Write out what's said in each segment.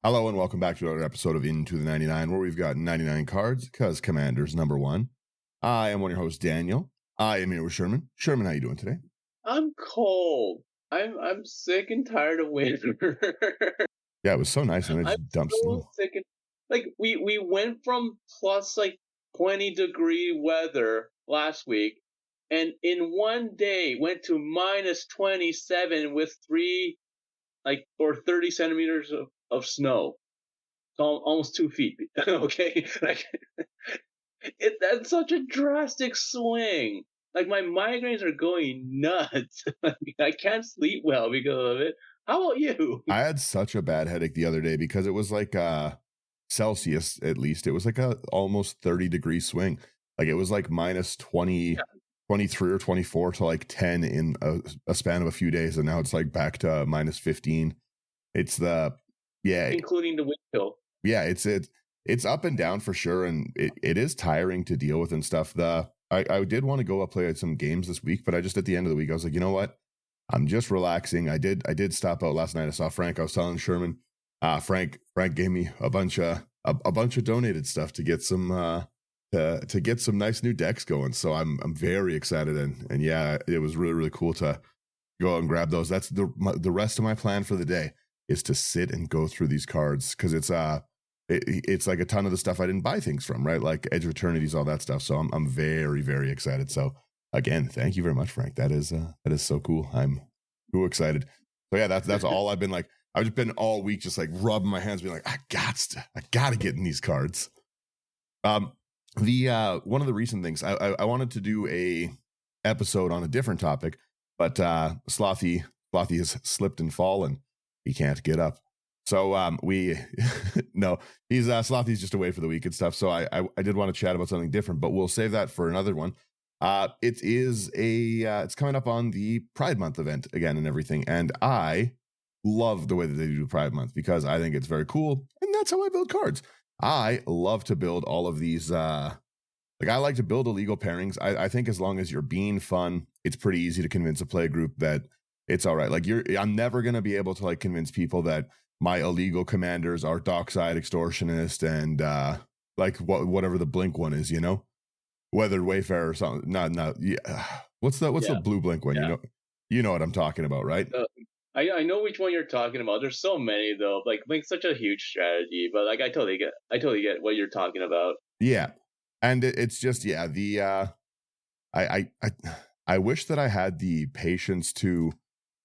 Hello and welcome back to another episode of Into the 99, where we've got 99 cards because Commander's number one. I am one of your hosts, Daniel. I am here with Sherman. Sherman, how you doing today? I'm cold. I'm sick and tired of winter. Yeah, it was so nice and I I'm just dumped so snow. sick and we went from plus 20-degree weather last week, and in one day went to minus 27 with 30 centimeters of snow. So almost 2 feet. Okay, that's such a drastic swing. Like, my migraines are going nuts. I can't sleep well because of it. How about you? I had such a bad headache the other day because it was like Celsius, at least. It was like a almost 30-degree swing. Like it was like minus 20, Yeah, 23 or 24 to like 10 in a span of a few days. And now it's like back to minus 15. It's yeah, including the wind chill. yeah, it's up and down for sure, and it is tiring to deal with and stuff. I did want to go up play some games this week, but I just at the end of the week I was like, you know what? I'm just relaxing. I did stop out last night. I saw Frank. I was telling Sherman. Frank gave me a bunch of donated stuff to get some to get some nice new decks going. So I'm very excited and yeah, it was really cool to go and grab those. That's the rest of my plan for the day is to sit and go through these cards because it's like a ton of the stuff I didn't buy things from, right? Like Edge of Eternities, all that stuff. So I'm very excited. So again, thank you very much, Frank. That is so cool. I'm so excited. So yeah, that's all I've been like. I've just been all week just like rubbing my hands, being like, I gotta get in these cards. The one of the recent things I wanted to do a episode on a different topic, but Slothy has slipped and fallen. He can't get up. So we no, he's Slothy's just away for the week and stuff. So I did want to chat about something different, but we'll save that for another one. It is it's coming up on the Pride Month event again and everything, and I love the way that they do Pride Month because I think it's very cool, and that's how I build cards. I love to build all of these. I like to build illegal pairings. I think as long as you're being fun, it's pretty easy to convince a play group that it's all right. Like I'm never gonna be able to like convince people that my illegal commanders are dockside extortionist and whatever the blink one is, you know, weathered wayfarer or something. No, yeah. What's the blue blink one? Yeah. You know what I'm talking about, right? I know which one you're talking about. There's so many though. Like such a huge strategy, but like I totally get what you're talking about. Yeah, and it's just I wish that I had the patience to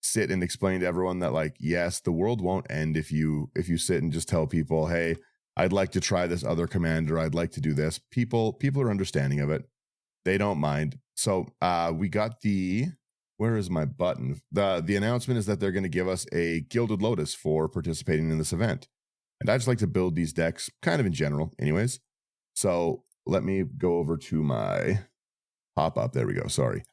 sit and explain to everyone that like, yes, the world won't end if you sit and just tell people, hey, I'd like to try this other commander, I'd like to do this. People are understanding of it. They don't mind. So we got where is my button? The announcement is that they're going to give us a Gilded Lotus for participating in this event. And I just like to build these decks kind of in general anyways. So let me go over to my pop-up. There we go. Sorry.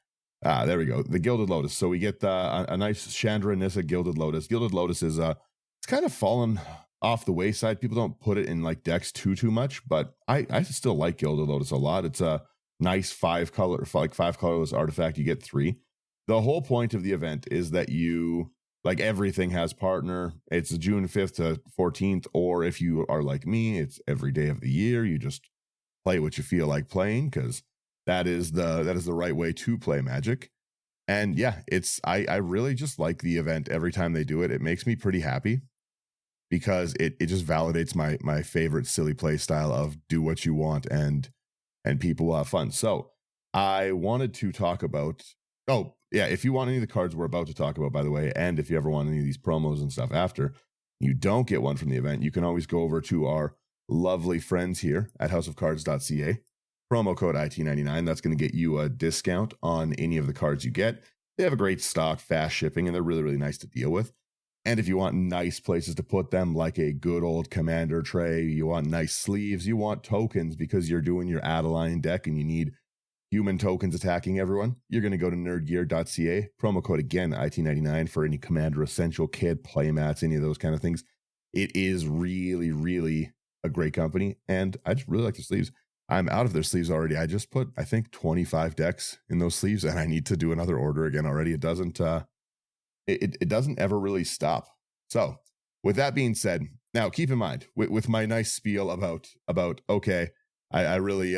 There we go. The Gilded Lotus. So we get a nice Chandra Nissa Gilded Lotus. Gilded Lotus is it's kind of fallen off the wayside. People don't put it in like decks too much, but I still like Gilded Lotus a lot. It's a nice 5 colorless artifact. You get 3. The whole point of the event is that you like everything has partner. It's June 5th to 14th, or if you are like me, it's every day of the year. You just play what you feel like playing because that is the right way to play Magic. And yeah, I really just like the event every time they do it. It makes me pretty happy because it just validates my favorite silly play style of do what you want and people will have fun. So I wanted to talk about, yeah, if you want any of the cards we're about to talk about, by the way, and if you ever want any of these promos and stuff after, you don't get one from the event, you can always go over to our lovely friends here at houseofcards.ca. Promo code IT99. That's going to get you a discount on any of the cards you get. They have a great stock, fast shipping, and they're really nice to deal with. And if you want nice places to put them, like a good old commander tray, you want nice sleeves, you want tokens because you're doing your Adeline deck and you need human tokens attacking everyone, you're going to go to nerdgear.ca. Promo code again, IT99 for any Commander Essential kit, playmats, any of those kind of things. It is really a great company, and I just really like the sleeves. I'm out of their sleeves already. I just put, I think, 25 decks in those sleeves, and I need to do another order again already. It doesn't, it doesn't ever really stop. So with that being said, Now, keep in mind with my nice spiel about okay, I really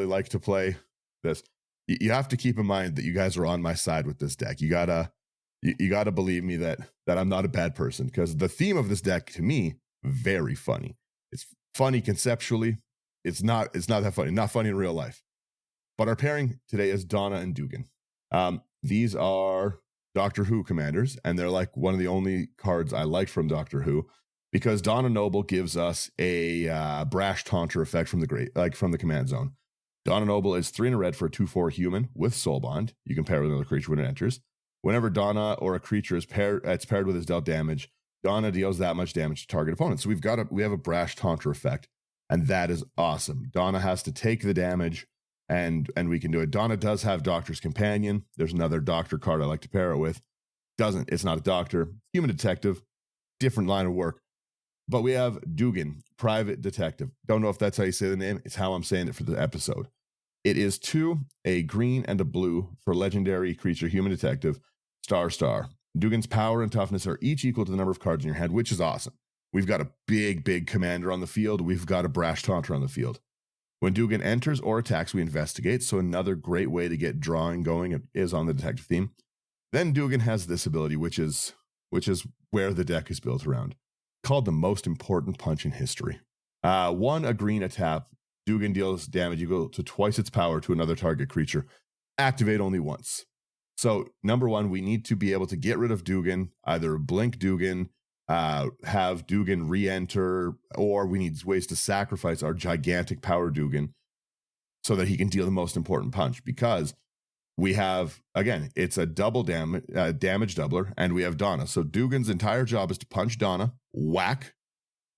like to play this. You have to keep in mind that you guys are on my side with this deck. You gotta believe me that I'm not a bad person, because the theme of this deck, to me, very funny. It's funny conceptually. It's not that funny. Not funny in real life. But our pairing today is Donna and Duggan. These are Doctor Who commanders, and they're like one of the only cards I like from Doctor Who, because Donna Noble gives us a brash taunter effect from the command zone. Donna Noble is 3 in a red for a 2/4 human with soul bond. You can pair with another creature when it enters. Whenever Donna or a creature is paired with his dealt damage, Donna deals that much damage to target opponent. So we have a brash taunter effect, and that is awesome. Donna has to take the damage, and we can do it. Donna does have Doctor's Companion. There's another Doctor card I like to pair it with. It's not a Doctor. Human Detective, different line of work. But we have Duggan, Private Detective. Don't know if that's how you say the name. It's how I'm saying it for the episode. It is 2, a green and a blue for legendary creature, Human Detective, star. Duggan's power and toughness are each equal to the number of cards in your hand, which is awesome. We've got a big commander on the field. We've got a brash taunter on the field. When Duggan enters or attacks, we investigate. So another great way to get drawing going is on the detective theme. Then Duggan has this ability, which is where the deck is built around, called the most important punch in history. 1, a green, a tap. Duggan deals damage equal to twice its power to another target creature. Activate only once. So, number 1, we need to be able to get rid of Duggan, either blink Duggan, have Duggan re-enter, or we need ways to sacrifice our gigantic power Duggan so that he can deal the most important punch. Because we have, again, it's a double damage doubler, and we have Donna. So Duggan's entire job is to punch Donna, whack,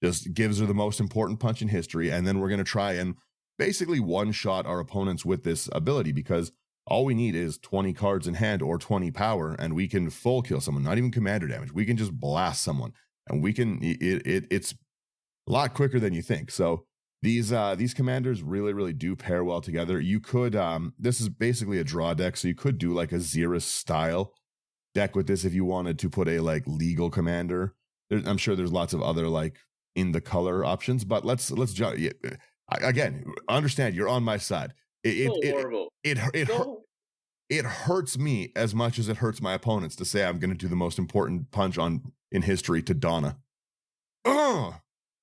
just gives her the most important punch in history, and then we're going to try and basically one-shot our opponents with this ability, because all we need is 20 cards in hand or 20 power, and we can full kill someone, not even commander damage. We can just blast someone, and it's a lot quicker than you think. So these commanders really do pair well together. You could, this is basically a draw deck, so you could do like a Xeris style deck with this if you wanted to put a like legal commander. I'm sure there's lots of other like in the color options, but let's again, understand you're on my side. Horrible. It hurts me as much as it hurts my opponents to say I'm going to do the most important punch in history to Donna.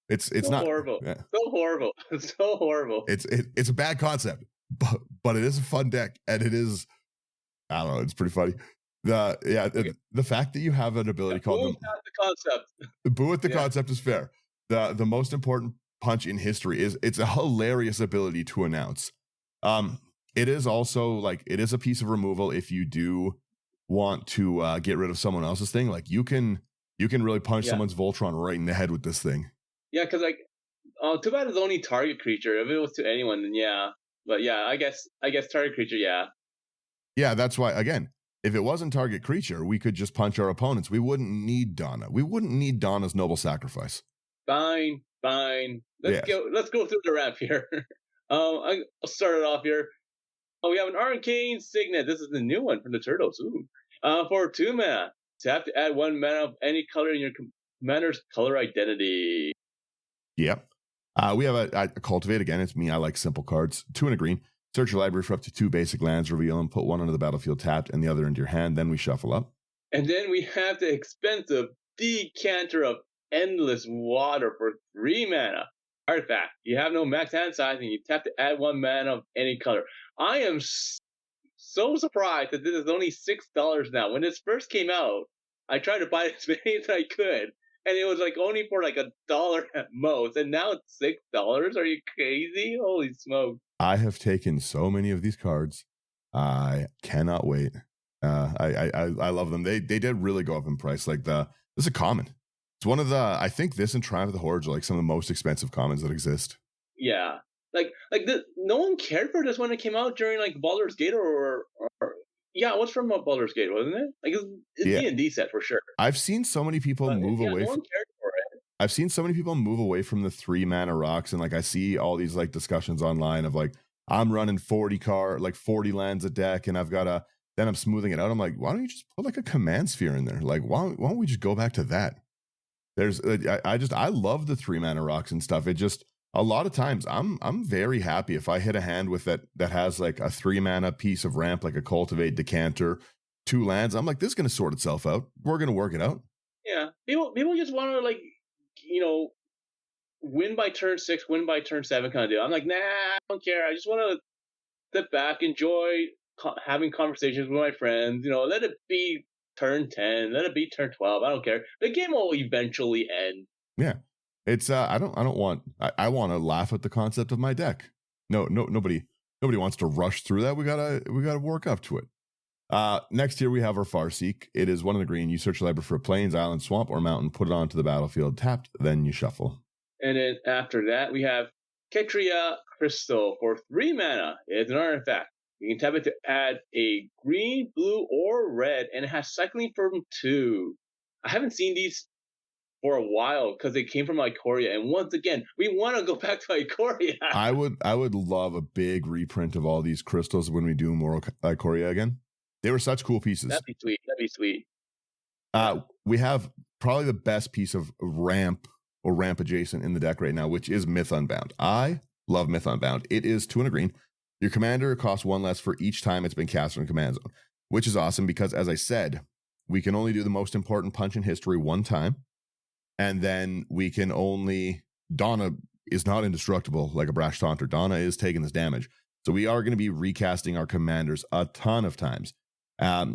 It's so not horrible. Yeah. So horrible. So horrible. It's a bad concept, but it is a fun deck, and it is, I don't know, it's pretty funny. The fact that you have an ability called the concept. Boo at the concept is fair. The most important punch in history it's a hilarious ability to announce. It is also like, it is a piece of removal if you do want to get rid of someone else's thing. Like you can really punch someone's Voltron right in the head with this thing. Yeah, because like, too bad it's only target creature. If it was to anyone, then yeah. But yeah, I guess target creature, yeah. Yeah, that's why, again, if it wasn't target creature, we could just punch our opponents. We wouldn't need Donna. We wouldn't need Donna's noble sacrifice. Fine. Let's go through the ramp here. I'll start it off here. We have an Arcane Signet. This is the new one from the Turtles. Ooh. For 2 mana, tap to add 1 mana of any color in your commander's color identity. Yep. We have a Cultivate. Again, it's me. I like simple cards. 2 and a green. Search your library for up to 2 basic lands, reveal them, put 1 onto the battlefield tapped and the other into your hand. Then we shuffle up. And then we have the expensive Decanter of Endless Water for 3 mana. Artifact. You have no max hand size, and you tap to add 1 mana of any color. I am so surprised that this is only $6 now. When this first came out, I tried to buy as many as I could, and it was like only for like $1 at most, and now it's $6. Are you crazy? Holy smoke! I have taken so many of these cards. I cannot wait. I love them. They did really go up in price. Like this is a common. It's one of the, I think this and Triumph of the Hordes are like some of the most expensive commons that exist. Yeah. Like no one cared for this when it came out during like Baldur's Gate or yeah, it was from Baldur's Gate, wasn't it? Like it's D&D set for sure. I've seen so many people move away. No one cared for it. I've seen so many people move away from the 3 mana rocks, and like I see all these like discussions online of like, I'm running 40 lands a deck, and I've got then I'm smoothing it out. I'm like, why don't you just put like a command sphere in there? Like why don't we just go back to that? There's I love the 3-mana rocks and stuff. It just a lot of times I'm very happy if I hit a hand with that has like a 3-mana piece of ramp, like a cultivate, decanter, 2 lands. I'm like, this is gonna sort itself out. We're gonna work it out. Yeah, people just want to like, win by turn 6, win by turn 7 kind of deal. I'm like, nah, I don't care. I just want to sit back, enjoy having conversations with my friends. Let it be turn 10, let it be turn 12. I don't care. The game will eventually end. Yeah. It's I want to laugh at the concept of my deck. Nobody wants to rush through that. We gotta work up to it. Next here we have our Farseek. It is 1 in the green. You search your library for a plains, island, swamp, or mountain, put it onto the battlefield, tapped, then you shuffle. And then after that we have Ketria Crystal for 3 mana. It's an artifact. You can tap it to add a green, blue, or red, and it has cycling from 2. I haven't seen these for a while because they came from Ikoria, and once again, we want to go back to Ikoria. I would love a big reprint of all these crystals when we do more Ikoria again. They were such cool pieces. That'd be sweet. We have probably the best piece of ramp or ramp adjacent in the deck right now, which is Myth Unbound. I love Myth Unbound. It is 2 in a green. Your commander costs 1 less for each time it's been cast in command zone, which is awesome because, as I said, we can only do the most important punch in history 1 time. And then we can only... Donna is not indestructible like a brash taunter. Donna is taking this damage. So we are going to be recasting our commanders a ton of times.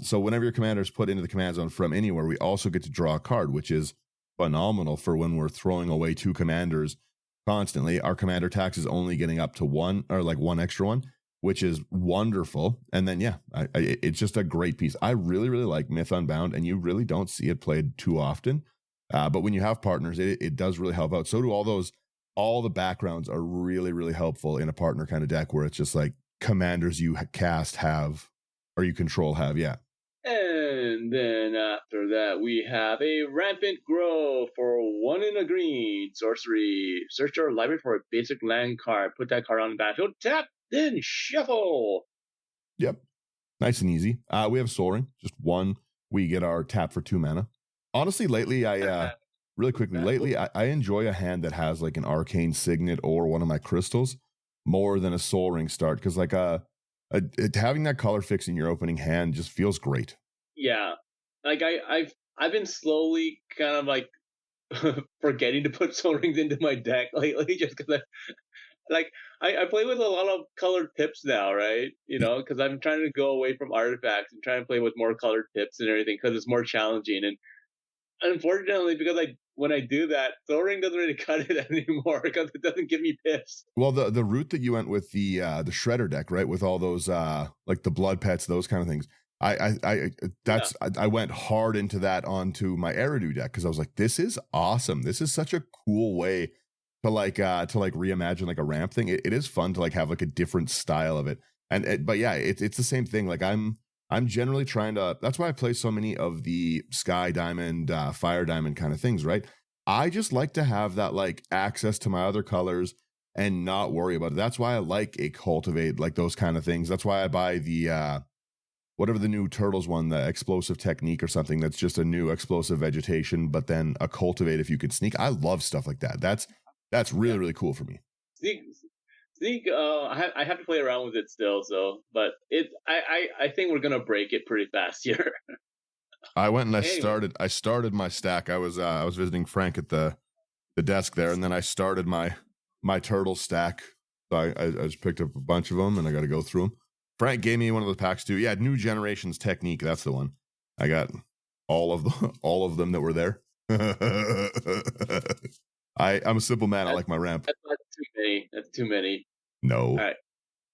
So whenever your commander is put into the command zone from anywhere, we also get to draw a card, which is phenomenal for when we're throwing away 2 commanders constantly. Our commander tax is only getting up to 1 or like 1 extra one, which is wonderful. And then, yeah, it's just a great piece. I really, really like Myth Unbound, and you really don't see it played too often. But when you have partners, it does really help out. So do all the backgrounds are really, really helpful in a partner kind of deck where it's just like commanders you cast have, or you control have, yeah. And then after that, we have a Rampant Growth for 1 in a green. Sorcery. Search your library for a basic land card. Put that card on the battlefield. Tap, then shuffle. Yep. Nice and easy. We have Soul Ring. Just 1. We get our tap for 2 mana. Honestly, lately, I enjoy a hand that has like an Arcane Signet or one of my crystals more than a Soul Ring start. Because like having that color fix in your opening hand just feels great. Yeah, like I've been slowly kind of like forgetting to put Soul Rings into my deck lately, just because I play with a lot of colored pips now, right? Because I'm trying to go away from artifacts and trying to play with more colored pips and everything because it's more challenging. And unfortunately, because when I do that, Soul Ring doesn't really cut it anymore because it doesn't give me pips. Well, the route that you went with the Shredder deck, right, with all those like the blood pets, those kind of things. I went hard into that onto my Eridu deck because I was like, this is awesome. This is such a cool way to reimagine like a ramp thing. It is fun to like have like a different style of it. But yeah, it's the same thing. Like I'm generally trying to, that's why I play so many of the Sky Diamond, Fire Diamond kind of things, right? I just like to have that like access to my other colors and not worry about it. That's why I like a Cultivate, like those kind of things. That's why I buy the, whatever the new Turtles one, the Explosive Technique or something that's just a new explosive vegetation, but then a Cultivate if you could sneak. I love stuff like that. That's really, really cool for me. Sneak, I have to play around with it still, but I think we're gonna break it pretty fast here. I went and I started my stack. I was visiting Frank at the desk there, and then I started my turtle stack. So I just picked up a bunch of them, and I got to go through them. Frank gave me one of the packs too. Yeah, New Generations Technique. That's the one. I got all of them that were there. I'm a simple man. I like my ramp. That's too many. That's too many. No. All right.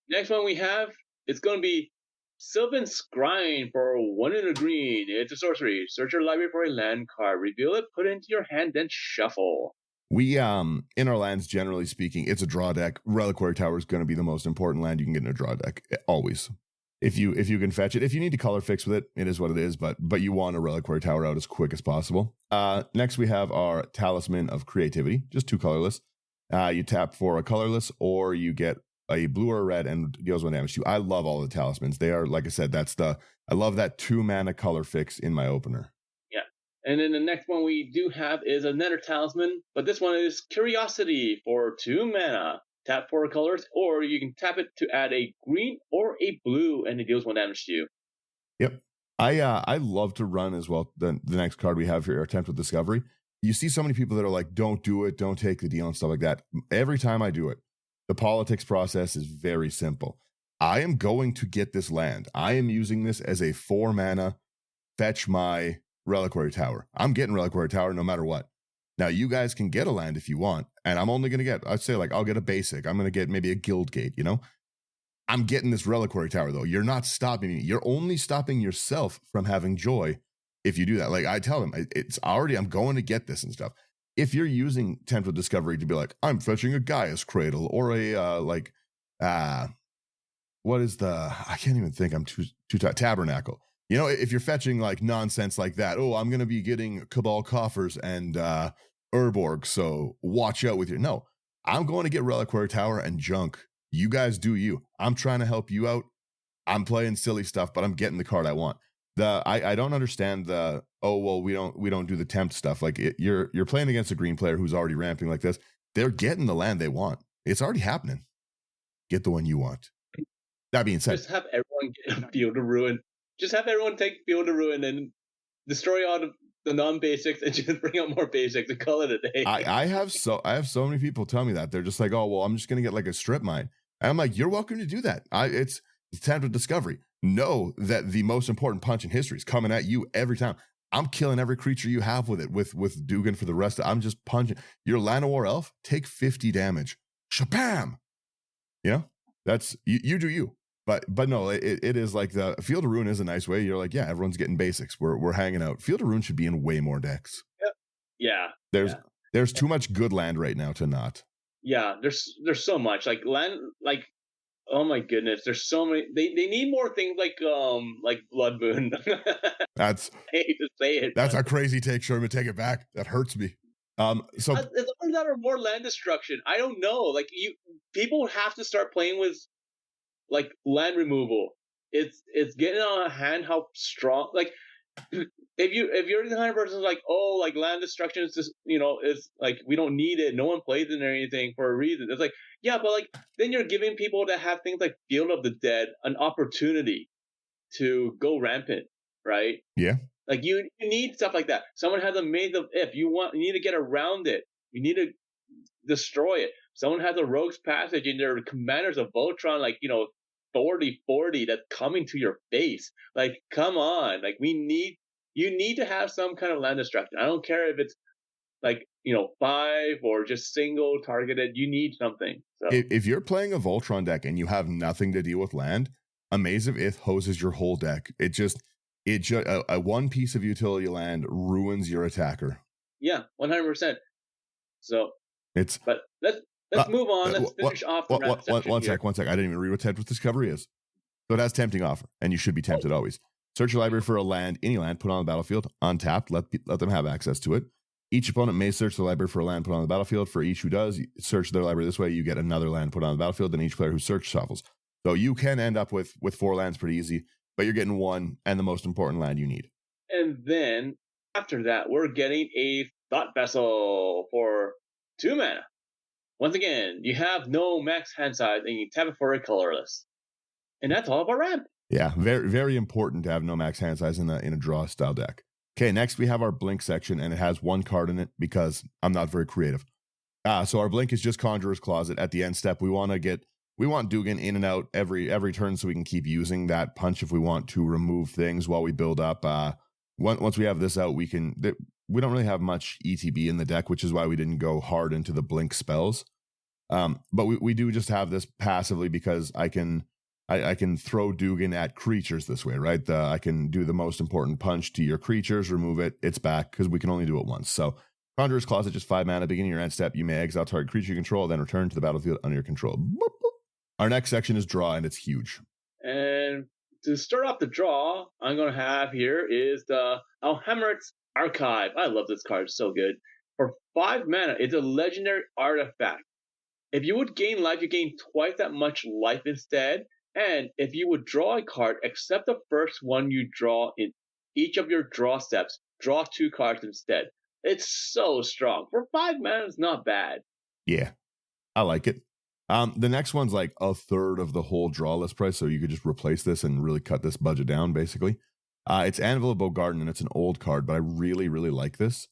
Next one we have, it's going to be Sylvan Scrying for 1 in a green. It's a sorcery. Search your library for a land card. Reveal it, put it into your hand, then shuffle. We, in our lands, generally speaking, it's a draw deck. Reliquary Tower is going to be the most important land you can get in a draw deck. Always. If you can fetch it. If you need to color fix with it, it is what it is, but you want a Reliquary Tower out as quick as possible. Next, we have our Talisman of Creativity, just 2 colorless. You tap for a colorless, or you get a blue or a red and deals 1 damage to you. I love all the talismans. They are, like I said, I love that 2 mana color fix in my opener. Yeah. And then the next one we do have is another talisman, but this one is Curiosity for 2 mana. Tap 4 colors, or you can tap it to add a green or a blue, and it deals 1 damage to you. Yep. I love to run as well. The next card we have here, Attempt with Discovery. You see so many people that are like, don't do it, don't take the deal and stuff like that. Every time I do it, the politics process is very simple. I am going to get this land. I am using this as a 4 mana fetch my Reliquary Tower. I'm getting Reliquary Tower no matter what. Now, you guys can get a land if you want, and I'm only going to get, I'd say, like, I'll get a basic. I'm going to get maybe a Guild Gate, you know? I'm getting this Reliquary Tower, though. You're not stopping me. You're only stopping yourself from having joy if you do that. Like, I tell them, it's already, I'm going to get this and stuff. If you're using Temple Discovery to be like, I'm fetching a Gaia's Cradle or a, what is the, I can't even think, I'm too tired, Tabernacle. You know, if you're fetching like nonsense like that, oh, I'm going to be getting Cabal Coffers and Urborg, so watch out with your, no, I'm going to get Reliquary Tower and junk. You guys do you. I'm trying to help you out. I'm playing silly stuff, but I'm getting the card I want. I don't understand the, oh, well, we don't do the tempt stuff. Like you're playing against a green player who's already ramping like this. They're getting the land they want. It's already happening. Get the one you want. That being said, just have everyone get a Field of Ruin. Just have everyone take Field of Ruin and destroy all the non-basics and just bring out more basics and call it a day. I have so many people tell me that. They're just like, oh, well, I'm just going to get like a strip mine. And I'm like, you're welcome to do that. It's time to discovery. Know that the most important punch in history is coming at you every time. I'm killing every creature you have with it, with Duggan for the rest. I'm just punching. Your Llanowar Elf, take 50 damage. Shabam! You know, that's, you do you. But no, it is like the Field of Ruin is a nice way. You're like, yeah, everyone's getting basics. We're hanging out. Field of Ruin should be in way more decks. Yeah. There's too much good land right now to not. Yeah, there's so much like land, like, oh my goodness, there's so many. They need more things like Blood Moon. That's, I hate to say it. That's a crazy take, Sherman. Take it back. That hurts me. So there's that or more land destruction. I don't know. Like people have to start playing with like land removal. It's getting on a hand how strong. Like if you're the kind of person like, oh, like land destruction is just, it's like we don't need it. No one plays it or anything for a reason. It's like, yeah, but like then you're giving people that have things like Field of the Dead an opportunity to go rampant, right? Yeah. Like you need stuff like that. Someone has a Maze of If. You need to get around it. You need to destroy it. Someone has a Rogue's Passage and their Commanders of Voltron, like 40/40 that's coming to your face. Like, come on. Like you need to have some kind of land destruction. I don't care if it's like 5 or just single targeted. You need something. So if you're playing a Voltron deck and you have nothing to deal with land, a Maze of Ith hoses your whole deck. It just a one piece of utility land ruins your attacker. Yeah, 100%. So it's, but let's move on. Let's finish off the round section. One sec. I didn't even read what Tempt with Discovery is. So it has Tempting Offer, and you should be tempted always. Search your library for a land, any land, put on the battlefield, untapped, let them have access to it. Each opponent may search the library for a land put on the battlefield. For each who does, search their library this way, you get another land put on the battlefield, and each player who search shuffles. So you can end up with 4 lands pretty easy, but you're getting one and the most important land you need. And then after that, we're getting a Thought Vessel for 2 mana. Once again, you have no max hand size and you tap it for a colorless. And that's all of our ramp. Yeah, very, very important to have no max hand size in a draw style deck. Okay, next we have our blink section, and it has 1 card in it because I'm not very creative. So our blink is just Conjurer's Closet. At the end step, we want Duggan in and out every turn so we can keep using that punch if we want to remove things while we build up. Once we have this out, we don't really have much ETB in the deck, which is why we didn't go hard into the blink spells. But we do just have this passively because I can throw Duggan at creatures this way, right? I can do the most important punch to your creatures, remove it, it's back, because we can only do it once. So Conjurer's Closet, just 5 mana, beginning your end step, you may exile target creature you control, then return to the battlefield under your control. Boop, boop. Our next section is draw, and it's huge. And to start off the draw, I'm going to have here is the Alhammer's Archive. I love this card, it's so good. For 5 mana, it's a legendary artifact. If you would gain life, you gain twice that much life instead. And if you would draw a card, except the first one you draw in each of your draw steps, draw 2 cards instead. It's so strong. For 5 mana, it's not bad. Yeah, I like it. The next one's like a third of the whole draw list price, so you could just replace this and really cut this budget down, basically. It's Anvil of Bogarden, and it's an old card, but I really, really like this.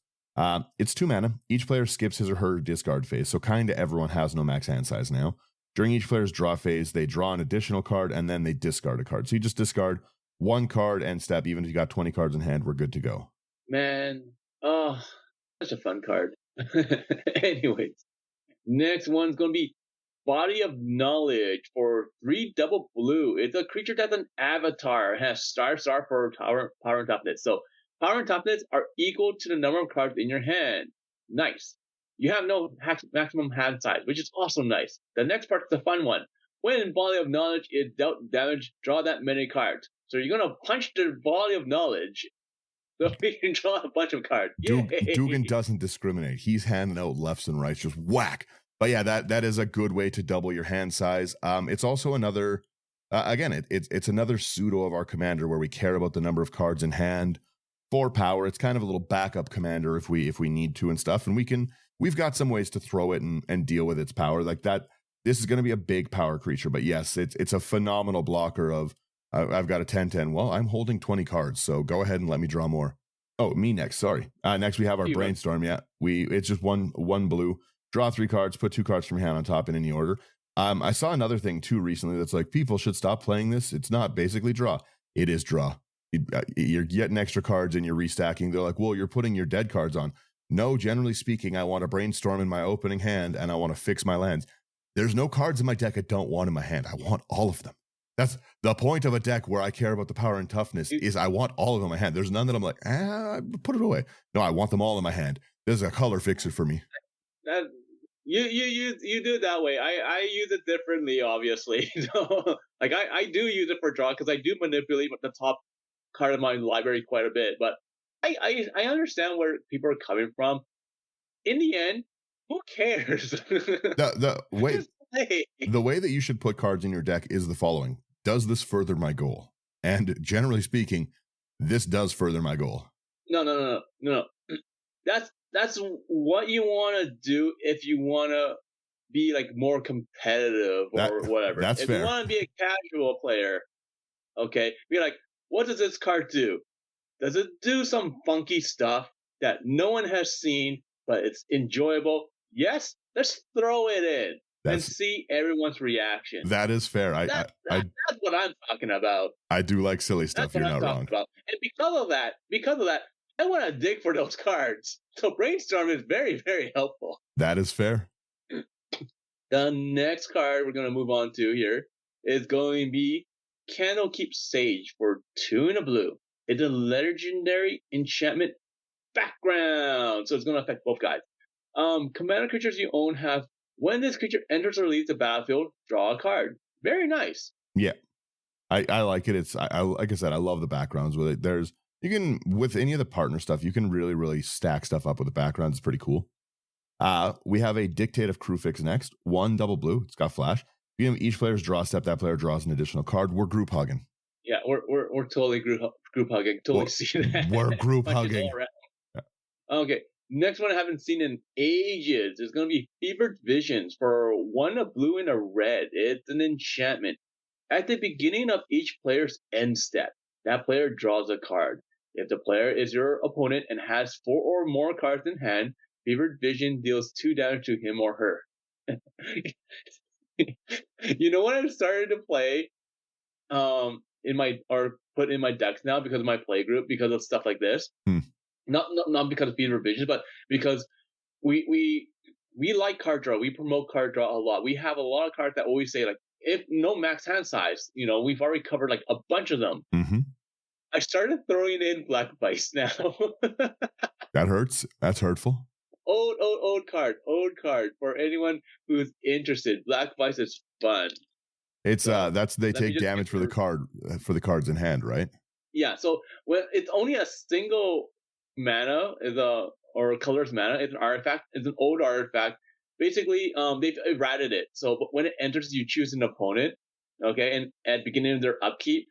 It's 2 mana. Each player skips his or her discard phase, so kind of everyone has no max hand size now. During each player's draw phase, they draw an additional card, and then they discard a card. So you just discard 1 card and step. Even if you got 20 cards in hand, we're good to go. Man, oh, such a fun card. Anyways, next one's going to be Body of Knowledge for 3 double blue. It's a creature that's an avatar, has star for power and toughness. So power and toughness are equal to the number of cards in your hand. Nice. You have no maximum hand size, which is also nice. The next part's the fun one. When Body of Knowledge is dealt damage, draw that many cards. So you're going to punch the Body of Knowledge so we can draw a bunch of cards. Duggan doesn't discriminate. He's handing out lefts and rights, just whack. But yeah, that is a good way to double your hand size. It's also another, it's another pseudo of our commander where we care about the number of cards in hand for power. It's kind of a little backup commander if we need to and stuff. And we've got some ways to throw it and deal with its power like that. This is going to be a big power creature, but yes, it's a phenomenal blocker of, I've got a 10/10. Well, I'm holding 20 cards, so go ahead and let me draw more. Oh, me next. Sorry. Next we have our brainstorm. Yeah, it's just one blue. Draw 3 cards, put 2 cards from your hand on top in any order. I saw another thing too recently that's like, people should stop playing this. It's not basically draw. It is draw. You're getting extra cards and you're restacking. They're like, well, you're putting your dead cards on. No, generally speaking, I want to brainstorm in my opening hand and I want to fix my lands. There's no cards in my deck I don't want in my hand. I want all of them. That's the point of a deck where I care about the power and toughness is I want all of them in my hand. There's none that I'm like, put it away. No, I want them all in my hand. There's a color fixer for me. You do it that way. I use it differently, obviously. Like I do use it for draw because I do manipulate the top card of my library quite a bit. But I understand where people are coming from. In the end, who cares? The way that you should put cards in your deck is the following: does this further my goal? And generally speaking, this does further my goal. No. That's what you want to do if you want to be like more competitive or whatever. That's if fair. You want to be a casual player, okay, be like, what does this card do? Does it do some funky stuff that no one has seen, but it's enjoyable? Yes, let's throw it in and see everyone's reaction. That is fair. That's what I'm talking about. I do like silly stuff. You're not wrong. About. And because of that, I want to dig for those cards. So brainstorm is very, very helpful. That is fair. The next card we're going to move on to here is going to be Candlekeep Sage for 2 and a blue. It's a legendary enchantment background, so it's going to affect both guys. Commander creatures you own have, when this creature enters or leaves the battlefield, draw a card. Very nice. Yeah, I like it. It's I like I said, I love the backgrounds with it. You can, with any of the partner stuff, you can really, really stack stuff up with the backgrounds. It's pretty cool. We have a Dictate of Crewfix next. 1 double blue. It's got flash. You have each player's draw step. That player draws an additional card. We're group hugging. Yeah, we're totally group hugging. Totally see that. We're group hugging. Yeah. Okay, next one I haven't seen in ages is going to be Fevered Visions for 1 a blue and a red. It's an enchantment. At the beginning of each player's end step, that player draws a card. If the player is your opponent and has 4 or more cards in hand, Fevered Vision deals 2 damage to him or her. You know what I've started to play put in my decks now because of my play group, because of stuff like this. Not because of Fevered Vision, but because we like card draw. We promote card draw a lot. We have a lot of cards that always say like, if no max hand size, we've already covered like a bunch of them. Mm-hmm. I started throwing in Black Vice now. That hurts. That's hurtful. Old card for anyone who's interested. Black Vice is fun. It's they take damage for the cards in hand, right? Yeah. So when it's only a single mana or colorless mana, it's an artifact. It's an old artifact. Basically, they've errated it. So when it enters, you choose an opponent. Okay, and at the beginning of their upkeep,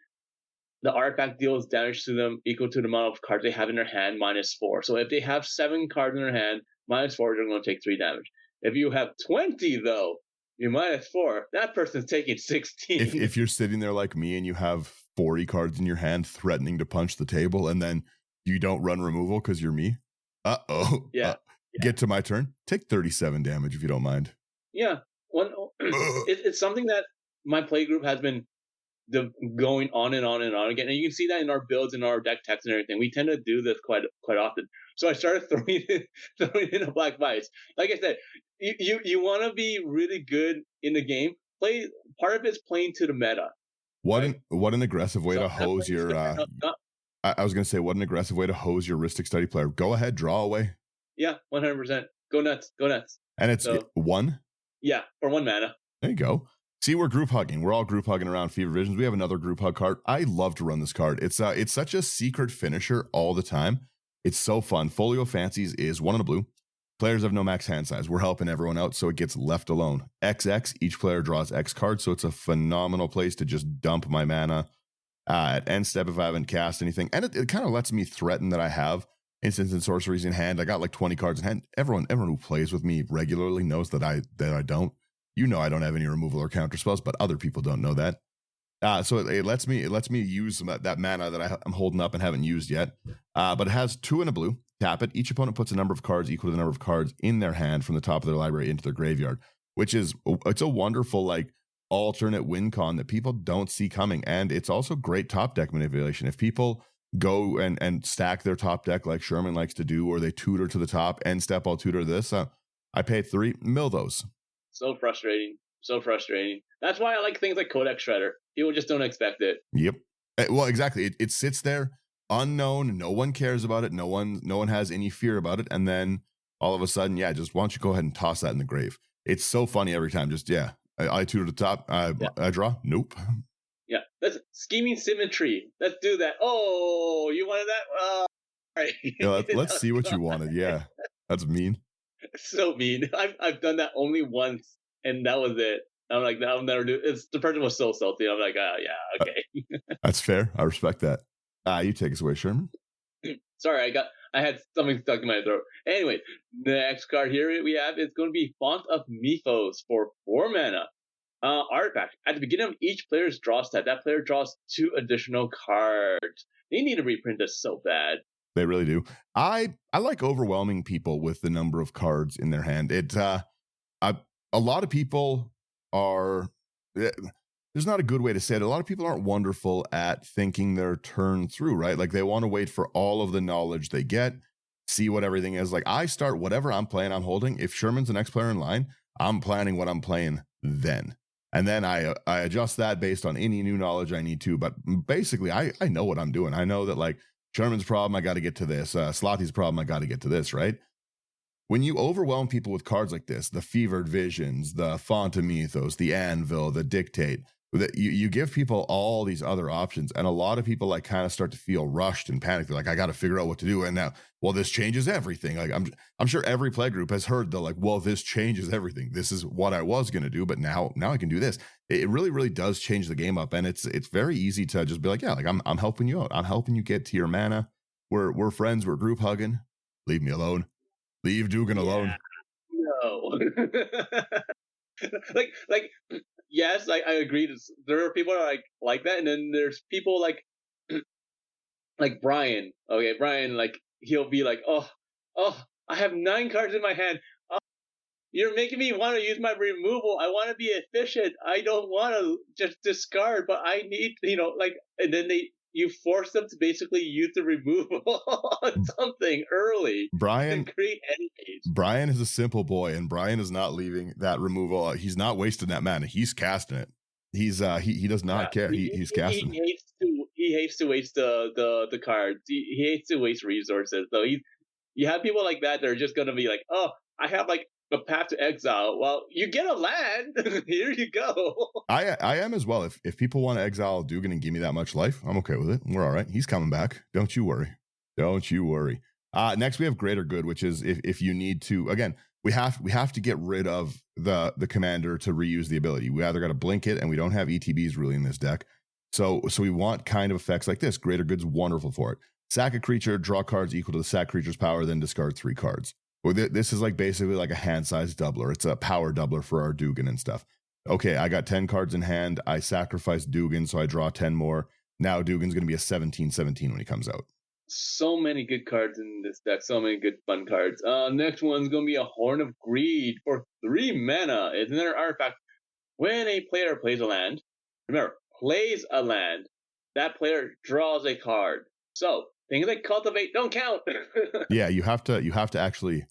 the artifact deals damage to them equal to the amount of cards they have in their hand minus 4. So if they have 7 cards in their hand, minus 4, they're going to take 3 damage. If you have 20, though, you're minus 4. That person's taking 16. If you're sitting there like me and you have 40 cards in your hand threatening to punch the table, and then you don't run removal because you're me, Yeah. Get to my turn. Take 37 damage if you don't mind. Yeah. It's something that my play group has been going on and on and on again. And you can see that in our builds and our deck text and everything. We tend to do this quite often. So I started throwing in a black vice. Like I said, you want to be really good in the game. Part of it's playing to the meta. What an aggressive way to hose your. I was going to say, what an aggressive way to hose your Ristic Study player. Go ahead, draw away. Yeah, 100%. Go nuts. And it's 1? Yeah, for 1 mana. There you go. See, we're group hugging. We're all group hugging around Fever Visions. We have another group hug card. I love to run this card. It's such a secret finisher all the time. It's so fun. Folio Fancies is 1 in a blue. Players have no max hand size. We're helping everyone out, so it gets left alone. XX, each player draws X cards, so it's a phenomenal place to just dump my mana at end step if I haven't cast anything. And it kind of lets me threaten that I have instants and sorceries in hand. I got like 20 cards in hand. Everyone who plays with me regularly knows that I don't. You know I don't have any removal or counter spells, but other people don't know that. So it lets me use that mana that I'm holding up and haven't used yet. But it has 2 in a blue. Tap it. Each opponent puts a number of cards equal to the number of cards in their hand from the top of their library into their graveyard, it's a wonderful like alternate win con that people don't see coming. And it's also great top deck manipulation. If people go and stack their top deck like Sherman likes to do, or they tutor to the top, end step, I'll tutor this. I paid 3, mill those. So frustrating. That's why I like things like Codex Shredder. People just don't expect it. Yep. Well, exactly. It sits there unknown. No one cares about it. No one has any fear about it. And then all of a sudden, just why don't you go ahead and toss that in the grave? It's so funny every time. Just, I tutor to the top. I draw. Nope. Yeah. That's scheming symmetry. Let's do that. Oh, you wanted that? All right. Yeah, let's see what you wanted. Yeah. That's mean. So mean. I've done that only once, and that was it. I'm like, I'll never do it. The person was so salty. I'm like, yeah, okay. That's fair. I respect that. You take us away, Sherman. Sorry, I had something stuck in my throat. Anyway, next card here we have is going to be Font of Mythos for 4 mana. Artifact. At the beginning of each player's draw step, that player draws 2 additional cards. They need to reprint this so bad. They really do. I like overwhelming people with the number of cards in their hand. A lot of people are. There's not a good way to say it. A lot of people aren't wonderful at thinking their turn through, right? Like they want to wait for all of the knowledge they get, see what everything is. Like I start whatever I'm playing, I'm holding. If Sherman's the next player in line, I'm planning what I'm playing then. And then I adjust that based on any new knowledge I need to. But basically, I know what I'm doing. I know that like Sherman's problem, I got to get to this. Slothy's problem, I got to get to this, right? When you overwhelm people with cards like this, the Fevered Visions, the Font of Mythos, the Anvil, the Dictate, that you give people all these other options, and a lot of people like kind of start to feel rushed and panicked. They're like, I got to figure out what to do, and now, well, this changes everything. Like I'm sure every play group has heard the like, well, this changes everything. This is what I was going to do, but now I can do this. It really, really does change the game up, and it's very easy to just be like, yeah, like I'm helping you out. I'm helping you get to your mana. We're friends. We're group hugging. Leave me alone. Leave Duggan alone. No. like. Yes, I agree. There are people that are like that, and then there's people like Brian. Okay, Brian, like he'll be like, oh, I have 9 cards in my hand. Oh, you're making me want to use my removal. I want to be efficient. I don't want to just discard, but I need, and then you force them to basically use the removal on something early. Brian, to create enemies. Brian is a simple boy, and Brian is not leaving that removal. He's not wasting that mana. He's casting it. He's he does not care. He's casting. He hates to waste the cards. He hates to waste resources. So you have people like that are just gonna be like, oh, I have like a path to exile. Well, you get a land. Here you go. I am as well. If people want to exile Duggan and give me that much life, I'm okay with it. We're all right. He's coming back. Don't you worry. Don't you worry. Next we have Greater Good, which is if you need to, again, we have to get rid of the commander to reuse the ability. We either got to blink it, and we don't have ETBs really in this deck. So we want kind of effects like this. Greater Good's wonderful for it. Sack a creature, draw cards equal to the sack creature's power, then discard 3 cards. Well, this is like basically like a hand-sized doubler. It's a power doubler for our Duggan and stuff. Okay, I got 10 cards in hand. I sacrifice Duggan, so I draw 10 more. Now Dugan's going to be a 17-17 when he comes out. So many good cards in this deck. So many good fun cards. Next one's going to be a Horn of Greed for 3 mana. It's another artifact. When a player plays a land, remember, plays a land, that player draws a card. So things like Cultivate don't count. Yeah, you have to actually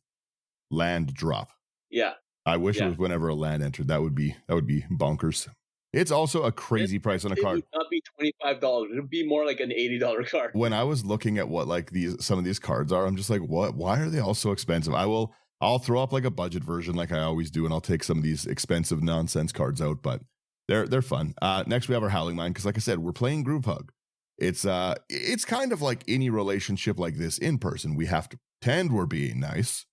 land drop. Yeah. I wish it was whenever a land entered. That would be bonkers. It's also a crazy price on a card. It would not be $25. It would be more like an $80 card. When I was looking at what like some of these cards are, I'm just like, what? Why are they all so expensive? I'll throw up like a budget version like I always do, and I'll take some of these expensive nonsense cards out, but they're fun. Next we have our Howling Mine, because like I said, we're playing Group Hug. It's kind of like any relationship like this in person. We have to pretend we're being nice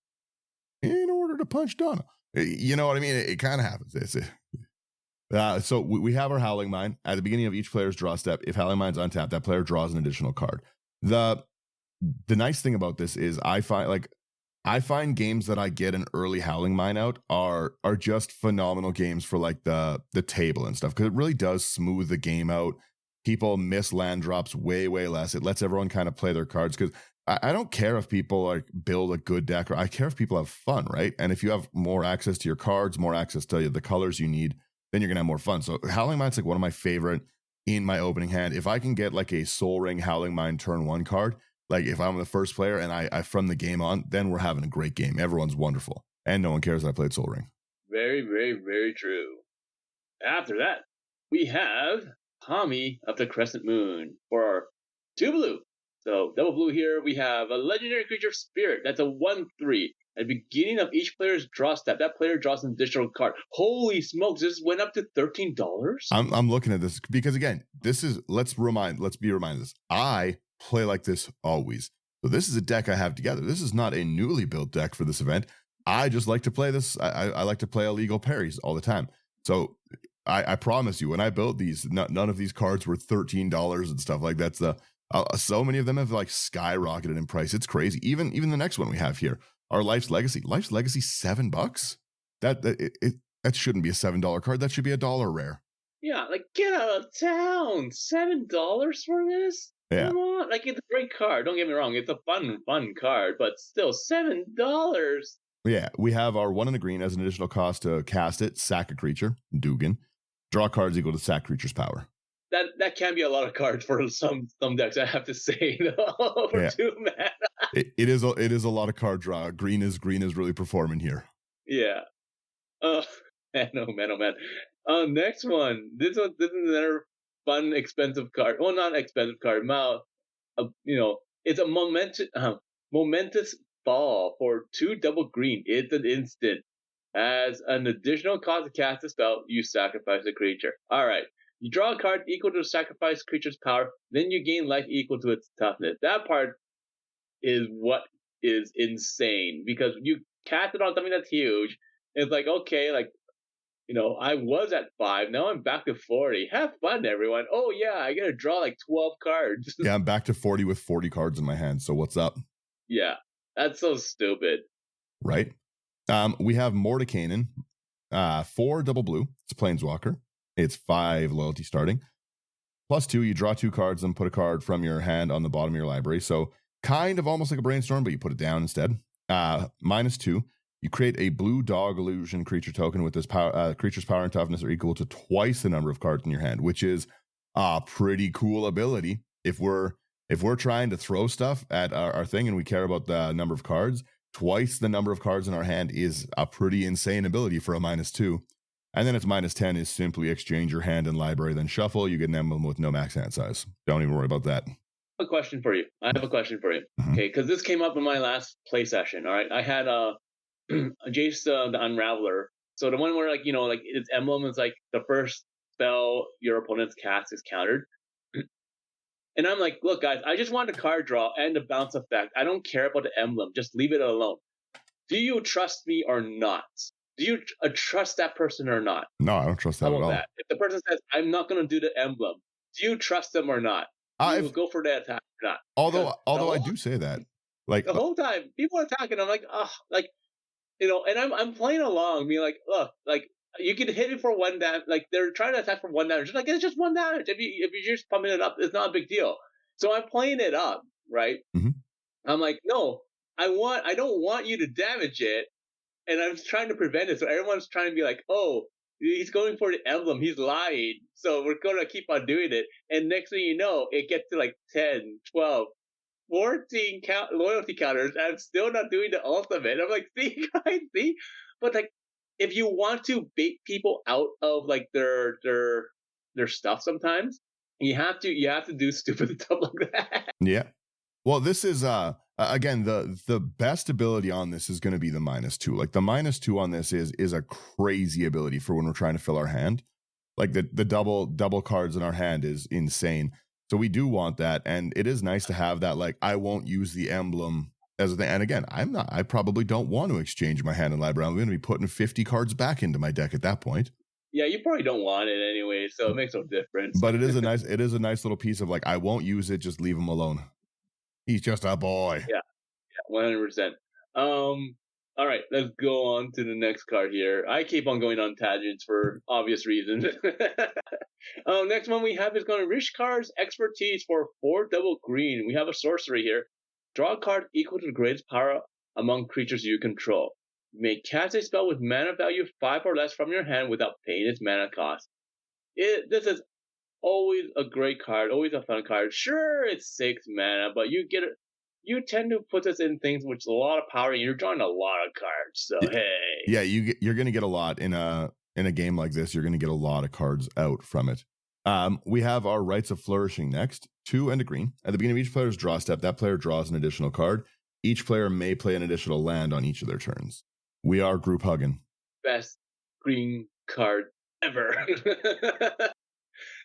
in order to punch Donna. You know what I mean? It kind of happens. So we have our Howling Mine. At the beginning of each player's draw step, if Howling Mine's untapped, that player draws an additional card. The nice thing about this is I find games that I get an early Howling Mine out are just phenomenal games for like the table and stuff, because it really does smooth the game out. People miss land drops way less. It lets everyone kind of play their cards, because I don't care if people like build a good deck, or I care if people have fun, right? And if you have more access to your cards, more access to the colors you need, then you're gonna have more fun. So Howling Mine's like one of my favorite in my opening hand. If I can get like a Soul Ring Howling Mine turn 1 card, like if I'm the first player and I from the game on, then we're having a great game. Everyone's wonderful, and no one cares I played Soul Ring. Very, very, very true. After that, we have Tommy of the Crescent Moon for our 2 blue. So double blue here, we have a legendary creature Spirit. That's a 1/3. At the beginning of each player's draw step, that player draws an additional card. Holy smokes, this went up to $13? I'm looking at this because again, this is let's be reminded of this. I play like this always. So this is a deck I have together. This is not a newly built deck for this event. I just like to play this. I like to play illegal parries all the time. So I promise you, when I built these, none of these cards were $13 and stuff like that. So many of them have like skyrocketed in price. It's crazy. Even the next one we have here, our Life's Legacy, $7. That shouldn't be a $7 card. That should be $1 rare. Yeah, like get out of town. $7 for this? Yeah. Come on. Like, it's a great card. Don't get me wrong. It's a fun card, but still $7. Yeah, we have our 1 and a green as an additional cost to cast it, sack a creature, Duggan. Draw cards equal to sack creature's power. That can be a lot of cards for some decks, I have to say, for 2 mana. It is a lot of card draw. Green is really performing here. Yeah. Oh man, oh man. Next one. This is another fun, expensive card. Well, not expensive card. It's a momentous ball for 2 double green. It's an instant. As an additional cost to cast a spell, you sacrifice a creature. All right. You draw a card equal to the sacrifice creature's power, then you gain life equal to its toughness. That part is what is insane, because you cast it on something that's huge. It's like, okay, like, I was at 5, now I'm back to 40. Have fun, everyone. Oh yeah, I gotta draw like 12 cards. Yeah, I'm back to 40 with 40 cards in my hand, so what's up? Yeah, that's so stupid. Right? We have Mordekainen, 4 double blue. It's a Planeswalker. It's 5 loyalty starting. +2, you draw 2 cards and put a card from your hand on the bottom of your library. So kind of almost like a Brainstorm, but you put it down instead. -2, you create a blue dog illusion creature token with this power. Creature's power and toughness are equal to twice the number of cards in your hand, which is a pretty cool ability. If we're trying to throw stuff at our thing and we care about the number of cards, twice the number of cards in our hand is a pretty insane ability for a -2. And then its -10 is simply exchange your hand and library, then shuffle. You get an emblem with no max hand size. Don't even worry about that. I have a question for you. Mm-hmm. Okay, because this came up in my last play session. All right, I had Jace the Unraveler. So the one where like its emblem is like the first spell your opponent's cast is countered. And I'm like, look, guys, I just want a card draw and a bounce effect. I don't care about the emblem. Just leave it alone. Do you trust me or not? Do you trust that person or not? No, I don't trust that at all. If the person says, I'm not going to do the emblem, Do you trust them or not? Do you If go for that attack or not? Because although I do say that, like, the whole time people are attacking, I'm like, oh, like and I'm playing along, being like, look, like you can hit it for one damage. Like they're trying to attack for one damage. Like it's just one damage. If you're just pumping it up, it's not a big deal. So I'm playing it up, right? mhm. I'm like, no, I don't want you to damage it, and I'm trying to prevent it. So everyone's trying to be like, oh, he's going for the emblem. He's lying. So we're going to keep on doing it. And next thing you know, it gets to like 10, 12, 14 loyalty counters. And I'm still not doing the ultimate. I'm like, see, guys, see? But like, if you want to bait people out of like their stuff sometimes, you have to do stupid stuff like that. Yeah. Well, this is again, the best ability on this is going to be the -2. Like the -2 on this is a crazy ability for when we're trying to fill our hand. Like the double cards in our hand is insane. So we do want that, and it is nice to have that. Like I won't use the emblem as a thing. And again, I probably don't want to exchange my hand in library. I'm going to be putting 50 cards back into my deck at that point. Yeah, you probably don't want it anyway, so it makes no difference. But it is a nice little piece of like I won't use it. Just leave him alone. He's just a boy. Yeah. 100%. All right, let's go on to the next card here. I keep on going on tangents for obvious reasons. Next one we have is going to Rich Card's Expertise for 4 double green. We have a sorcery here. Draw a card equal to the greatest power among creatures you control. You may cast a spell with mana value 5 or less from your hand without paying its mana cost. This is always a great card, always a fun card. Sure, it's 6 mana, but you tend to put this in things with a lot of power, and you're drawing a lot of cards. So hey, Yeah, you're going to get a lot in a game like this. You're going to get a lot of cards out from it. We have our Rites of Flourishing next, 2 and a green. At the beginning of each player's draw step, that player draws an additional card. Each player may play an additional land on each of their turns. We are group hugging. best green card ever.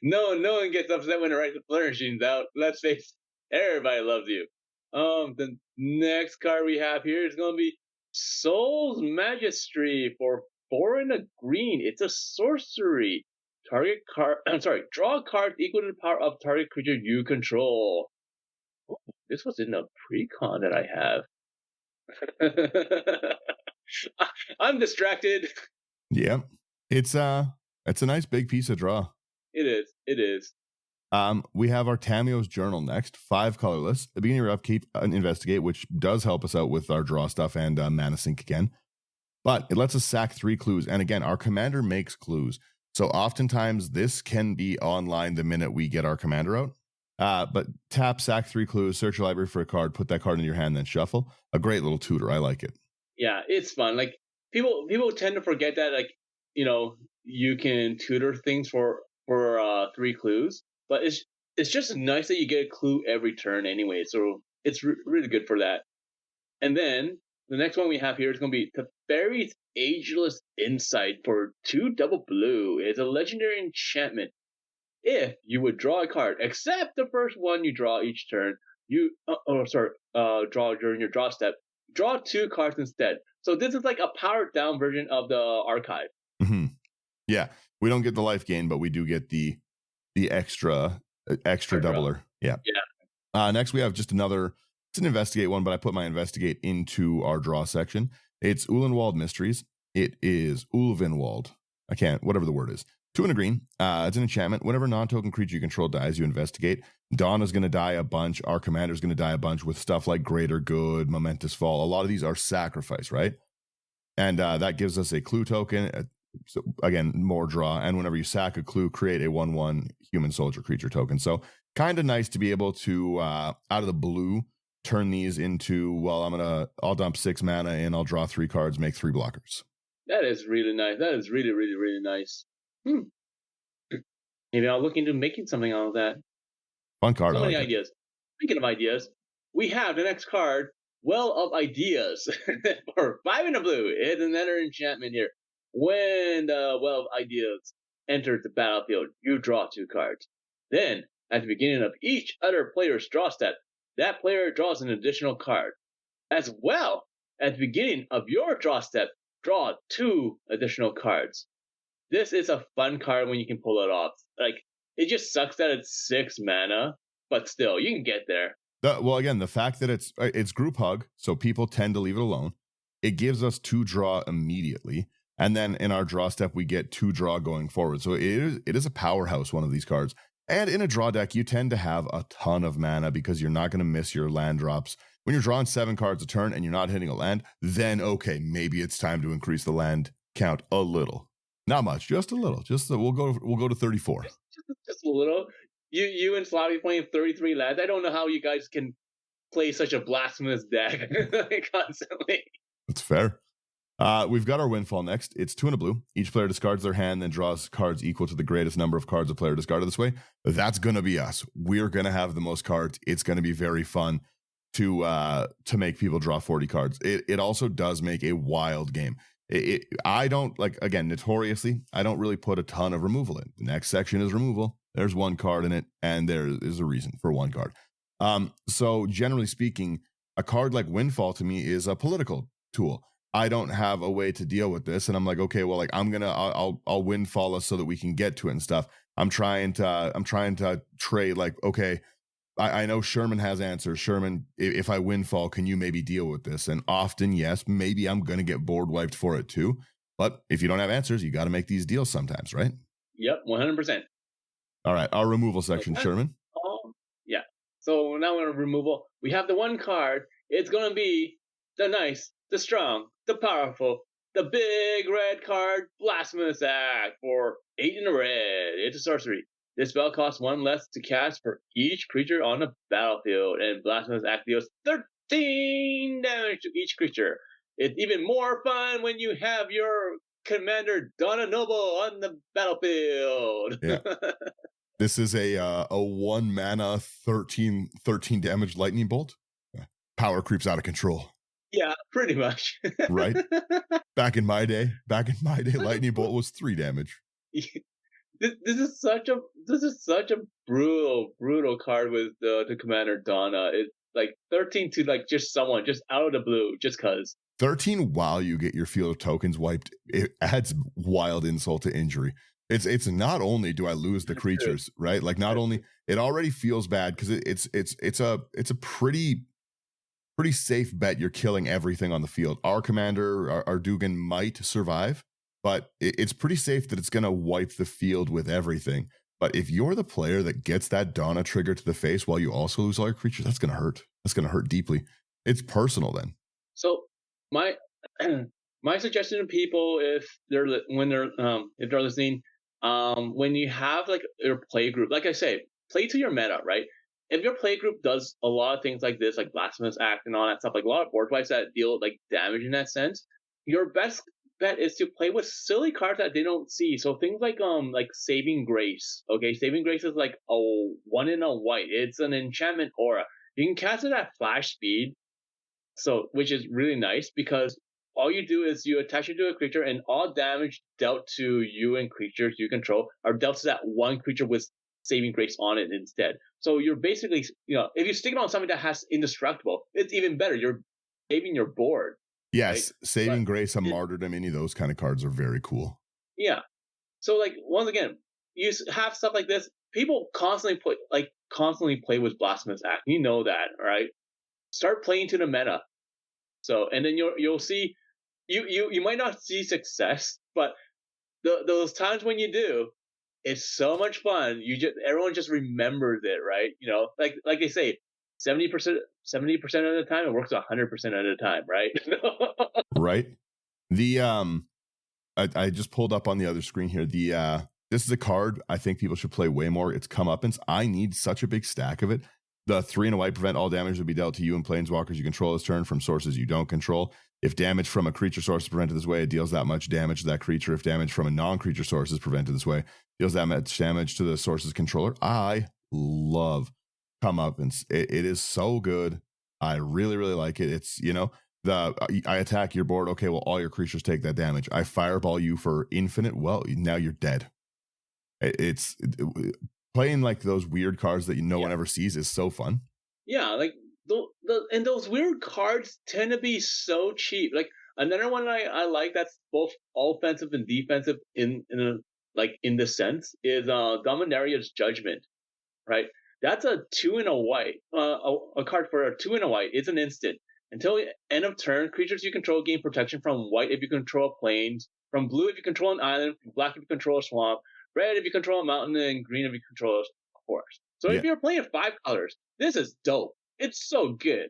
No one gets upset when the Rites of Flourishing's out. Let's face it, everybody loves you. The next card we have here is going to be Soul's Magistry for 4 and a green. It's a sorcery. Target card. I'm sorry. Draw a card equal to the power of target creature you control. Ooh, this was in the pre-con that I have. I'm distracted. Yeah, it's a nice big piece of draw. It is. It is. We have our Tamio's Journal next, 5 colorless. At the beginning of your upkeep, investigate, which does help us out with our draw stuff and mana sink again. But it lets us sack 3 clues. And again, our commander makes clues. So oftentimes this can be online the minute we get our commander out. But tap, sack 3 clues, search your library for a card, put that card in your hand, then shuffle. A great little tutor. I like it. Yeah, it's fun. Like people tend to forget that you can tutor things for 3 clues, but it's just nice that you get a clue every turn anyway. So it's really good for that. And then the next one we have here is going to be Teferi's Ageless Insight for 2 double blue. It's a legendary enchantment. If you would draw a card, except the first one you draw each turn, draw during your draw step, draw 2 cards instead. So this is like a powered down version of the archive. Mm-hmm. Yeah, we don't get the life gain, but we do get the extra doubler. Yeah. Next we have just another. It's an investigate one, but I put my investigate into our draw section. It's Ulenwald Mysteries. It is Ulvenwald. Whatever the word is. 2 and a green. It's an enchantment. Whenever non-token creature you control dies, you investigate. Donna's going to die a bunch. Our commander's going to die a bunch with stuff like Greater Good, Momentous Fall. A lot of these are sacrifice, right? And that gives us a clue token. So again, more draw. And whenever you sack a clue, create a 1/1 human soldier creature token. So kind of nice to be able to, out of the blue, turn these into, well, I'll dump 6 mana and I'll draw 3 cards, make 3 blockers. That is really nice. That is really, really, really nice. Maybe I'll look into making something out of that. Fun card. So many ideas. Speaking of ideas, we have the next card, Well of Ideas, for 5 and a blue. It's another enchantment here. When the Well of Ideas enters the battlefield, you draw 2 cards. Then, at the beginning of each other player's draw step, that player draws an additional card. As well, at the beginning of your draw step, draw 2 additional cards. This is a fun card when you can pull it off. Like, It just sucks that it's 6 mana, but still, you can get there. Well, again, the fact that it's group hug, so people tend to leave it alone. It gives us 2 draw immediately, and then in our draw step we get 2 draw going forward. So it is a powerhouse, one of these cards. And in a draw deck, you tend to have a ton of mana because you're not going to miss your land drops. When you're drawing 7 cards a turn and you're not hitting a land, then okay, maybe it's time to increase the land count a little. Not much, just a little. We'll go to 34. Just a little. You and Slavi playing 33 lands. I don't know how you guys can play such a blasphemous deck constantly. That's fair. We've got our windfall next. It's 2 and a blue. Each player discards their hand, then draws cards equal to the greatest number of cards a player discarded this way. That's going to be us. We're going to have the most cards. It's going to be very fun to make people draw 40 cards. It also does make a wild game. I don't, like, again, notoriously, I don't really put a ton of removal in. The next section is removal. There's 1 card in it, and there is a reason for 1 card. So generally speaking, a card like Windfall to me is a political tool. I don't have a way to deal with this, and I'm like, okay, well, like I'll Windfall us so that we can get to it and stuff. I'm trying to trade, like, okay, I know Sherman has answers. Sherman, if I Windfall, can you maybe deal with this? And often, yes, maybe I'm going to get board wiped for it too. But if you don't have answers, you got to make these deals sometimes, right? Yep, 100%. All right, our removal section, Sherman. Yeah. So now we're in removal. We have the 1 card. It's going to be the nice, the strong, the powerful, the big red card, Blasphemous Act for 8 in a red. It's a sorcery. This spell costs 1 less to cast for each creature on the battlefield, and Blasphemous Act deals 13 damage to each creature. It's even more fun when you have your commander Donna Noble on the battlefield. Yeah. This is a 1 mana 13 damage lightning bolt. Power creeps out of control. Yeah, pretty much. Right? Back in my day, lightning bolt was 3 damage. This is such a brutal card with the commander Donna. It's like 13 to like just someone just out of the blue, just cause. 13 while you get your field of tokens wiped, it adds wild insult to injury. It's not only do I lose the creatures, right? Like, not only it already feels bad because it's a pretty safe bet you're killing everything on the field. Our commander, our Duggan, might survive, but it's pretty safe that it's going to wipe the field with everything. But if you're the player that gets that Donna trigger to the face while you also lose all your creatures, that's going to hurt. That's going to hurt deeply. It's personal then. So my suggestion to people, if they're listening, when you have like your play group, like I say, play to your meta, right? If your play group does a lot of things like this, like Blasphemous Act and all that stuff, like a lot of board wipes that deal like damage in that sense, your best bet is to play with silly cards that they don't see. So things like Saving Grace. Okay, Saving Grace is like a 1 in a white. It's an enchantment aura. You can cast it at flash speed, so which is really nice because all you do is you attach it to a creature, and all damage dealt to you and creatures you control are dealt to that 1 creature with Saving Grace on it instead. So you're basically, if you stick it on something that has Indestructible, it's even better. You're saving your board. Yes, right? Saving Grace, a Martyrdom, any of those kind of cards are very cool. Yeah. So, like, once again, you have stuff like this. People constantly play with Blasphemous Act. You know that, right? Start playing to the meta. So, and then you'll see, you might not see success, but those times when you do, it's so much fun. Everyone just remembers it, right? Like they say, 70% of the time it works 100% of the time, right? Right. The I just pulled up on the other screen here. This is a card I think people should play way more. It's Comeuppance. I need such a big stack of it. The 3 and a white, prevent all damage to be dealt to you and planeswalkers you control this turn from sources you don't control. If damage from a creature source is prevented this way, it deals that much damage to that creature. If damage from a non-creature source is prevented this way, it deals that much damage to the source's controller. I love Comeuppance. It is so good. I really, really like it. It's, I attack your board. Okay, well, all your creatures take that damage. I fireball you for infinite. Well, now you're dead. It's playing like those weird cards that no one ever sees is so fun. Yeah, like and those weird cards tend to be so cheap. Like another one I like that's both offensive and defensive in like in the sense, is Dominaria's Judgment, right? That's a two and a white. A card for a two and a white. It's an instant. Until the end of turn, creatures you control gain protection from white if you control a plains, from blue if you control an island, from black if you control a swamp, red if you control a mountain, and green if you control a forest. So Yeah. if you're playing five colors, this is dope. It's so good.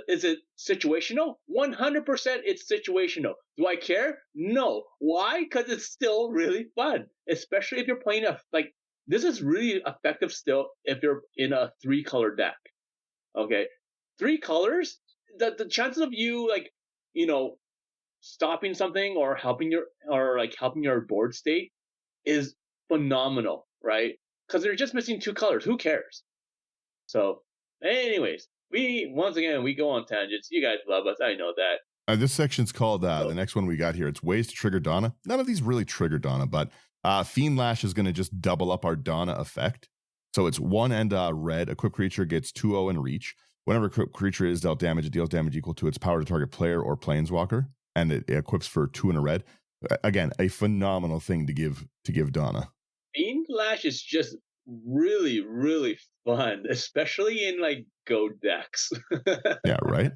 Is it situational? 100% it's situational. Do I care? No. Why? Because it's still really fun, especially if you're playing like, this is really effective still if you're in a three color deck. Okay. Three colors, the chances of you, like, you know, stopping something or helping your board state is phenomenal, right? Because they're just missing two colors. Who cares? So, anyways, we go on tangents. You guys love us. I know that. This section's called the next one we got here. It's ways to trigger Donna. None of these really trigger Donna, but Fiend Lash is going to just double up our Donna effect. So it's 1 and red. Equipped creature gets 2/0 in reach. Whenever equipped creature is dealt damage, it deals damage equal to its power to target player or planeswalker, and it equips for 2 and a red. Again, a phenomenal thing to give Donna. Fiend Lash is just really, really fun, especially in like Go decks. Yeah, right.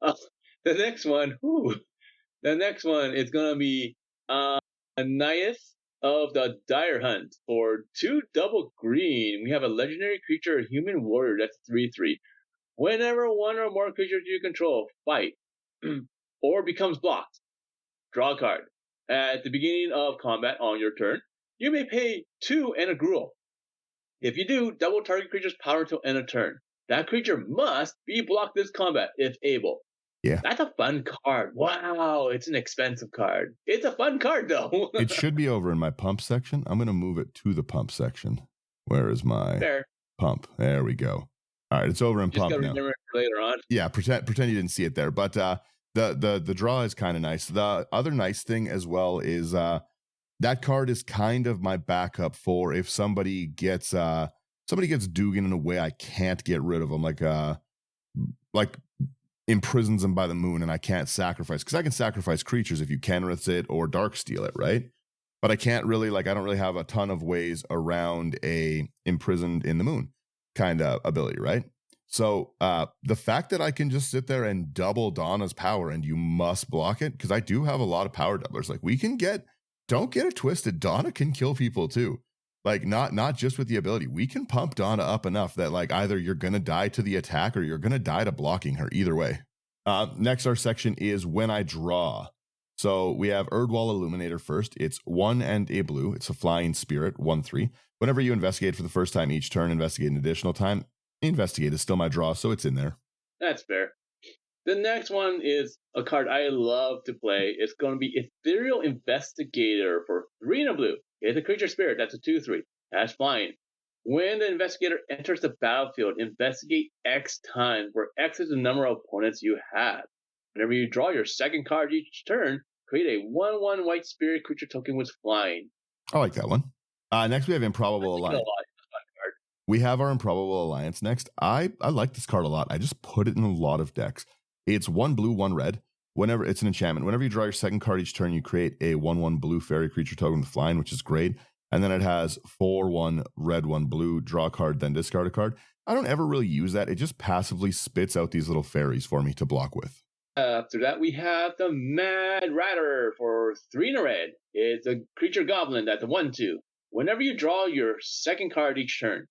The next one, the next one is gonna be Anais of the Dire Hunt for 2 double green. We have a legendary creature, a human warrior. That's 3/3. Whenever one or more creatures you control fight or becomes blocked, draw a card. At the beginning of combat on your turn, you may pay 2 and a gruel. If you do, double target creature's power until end of turn. That creature must be blocked this combat if able. Yeah. That's a fun card. Wow, it's an expensive card. It's a fun card, though. It should be over in my pump section. I'm going to move it to the pump section. Where is my pump? There we go. All right, it's over in pump now. Remember it later on. Yeah, pretend you didn't see it there. But the draw is kind of nice. The other nice thing as well is that card is kind of my backup for if somebody gets Duggan in a way I can't get rid of them, like imprisons them by the moon and I can't sacrifice, because I can sacrifice creatures if you Kenriths it or Darksteel it, right? But I can't really, I don't really have a ton of ways around a imprisoned in the moon kind of ability, right? So the fact that I can just sit there and double Donna's power and you must block it, because I do have a lot of power doublers. Like, we can don't get it twisted, Donna can kill people too. Like, not just with the ability. We can pump Donna up enough that either you're going to die to the attack or you're going to die to blocking her, either way. Next, our section is when I draw. So we have Erdwall Illuminator first. It's 1 and a blue. It's a flying spirit, 1/3. Whenever you investigate for the first time each turn, investigate an additional time. Investigate is still my draw, so it's in there. That's fair. The next one is a card I love to play. It's going to be Ethereal Investigator for 3 and a blue. It's a creature spirit. That's a 2/3. That's flying. When the investigator enters the battlefield, investigate X times, where X is the number of opponents you have. Whenever you draw your second card each turn, create a 1/1 white spirit creature token with flying. I like that one. Next, we have Improbable Alliance. We have our Improbable Alliance next. I like this card a lot. I just put it in a lot of decks. It's 1 blue, 1 red. Whenever it's an enchantment, whenever you draw your second card each turn, you create a 1/1 blue fairy creature token with flying, which is great. And then it has 4/1 red, 1 blue, draw a card, then discard a card. I don't ever really use that. It just passively spits out these little fairies for me to block with. After that, we have the Mad Ratter for 3 and a red. It's a creature goblin that's a 1/2. Whenever you draw your second card each turn,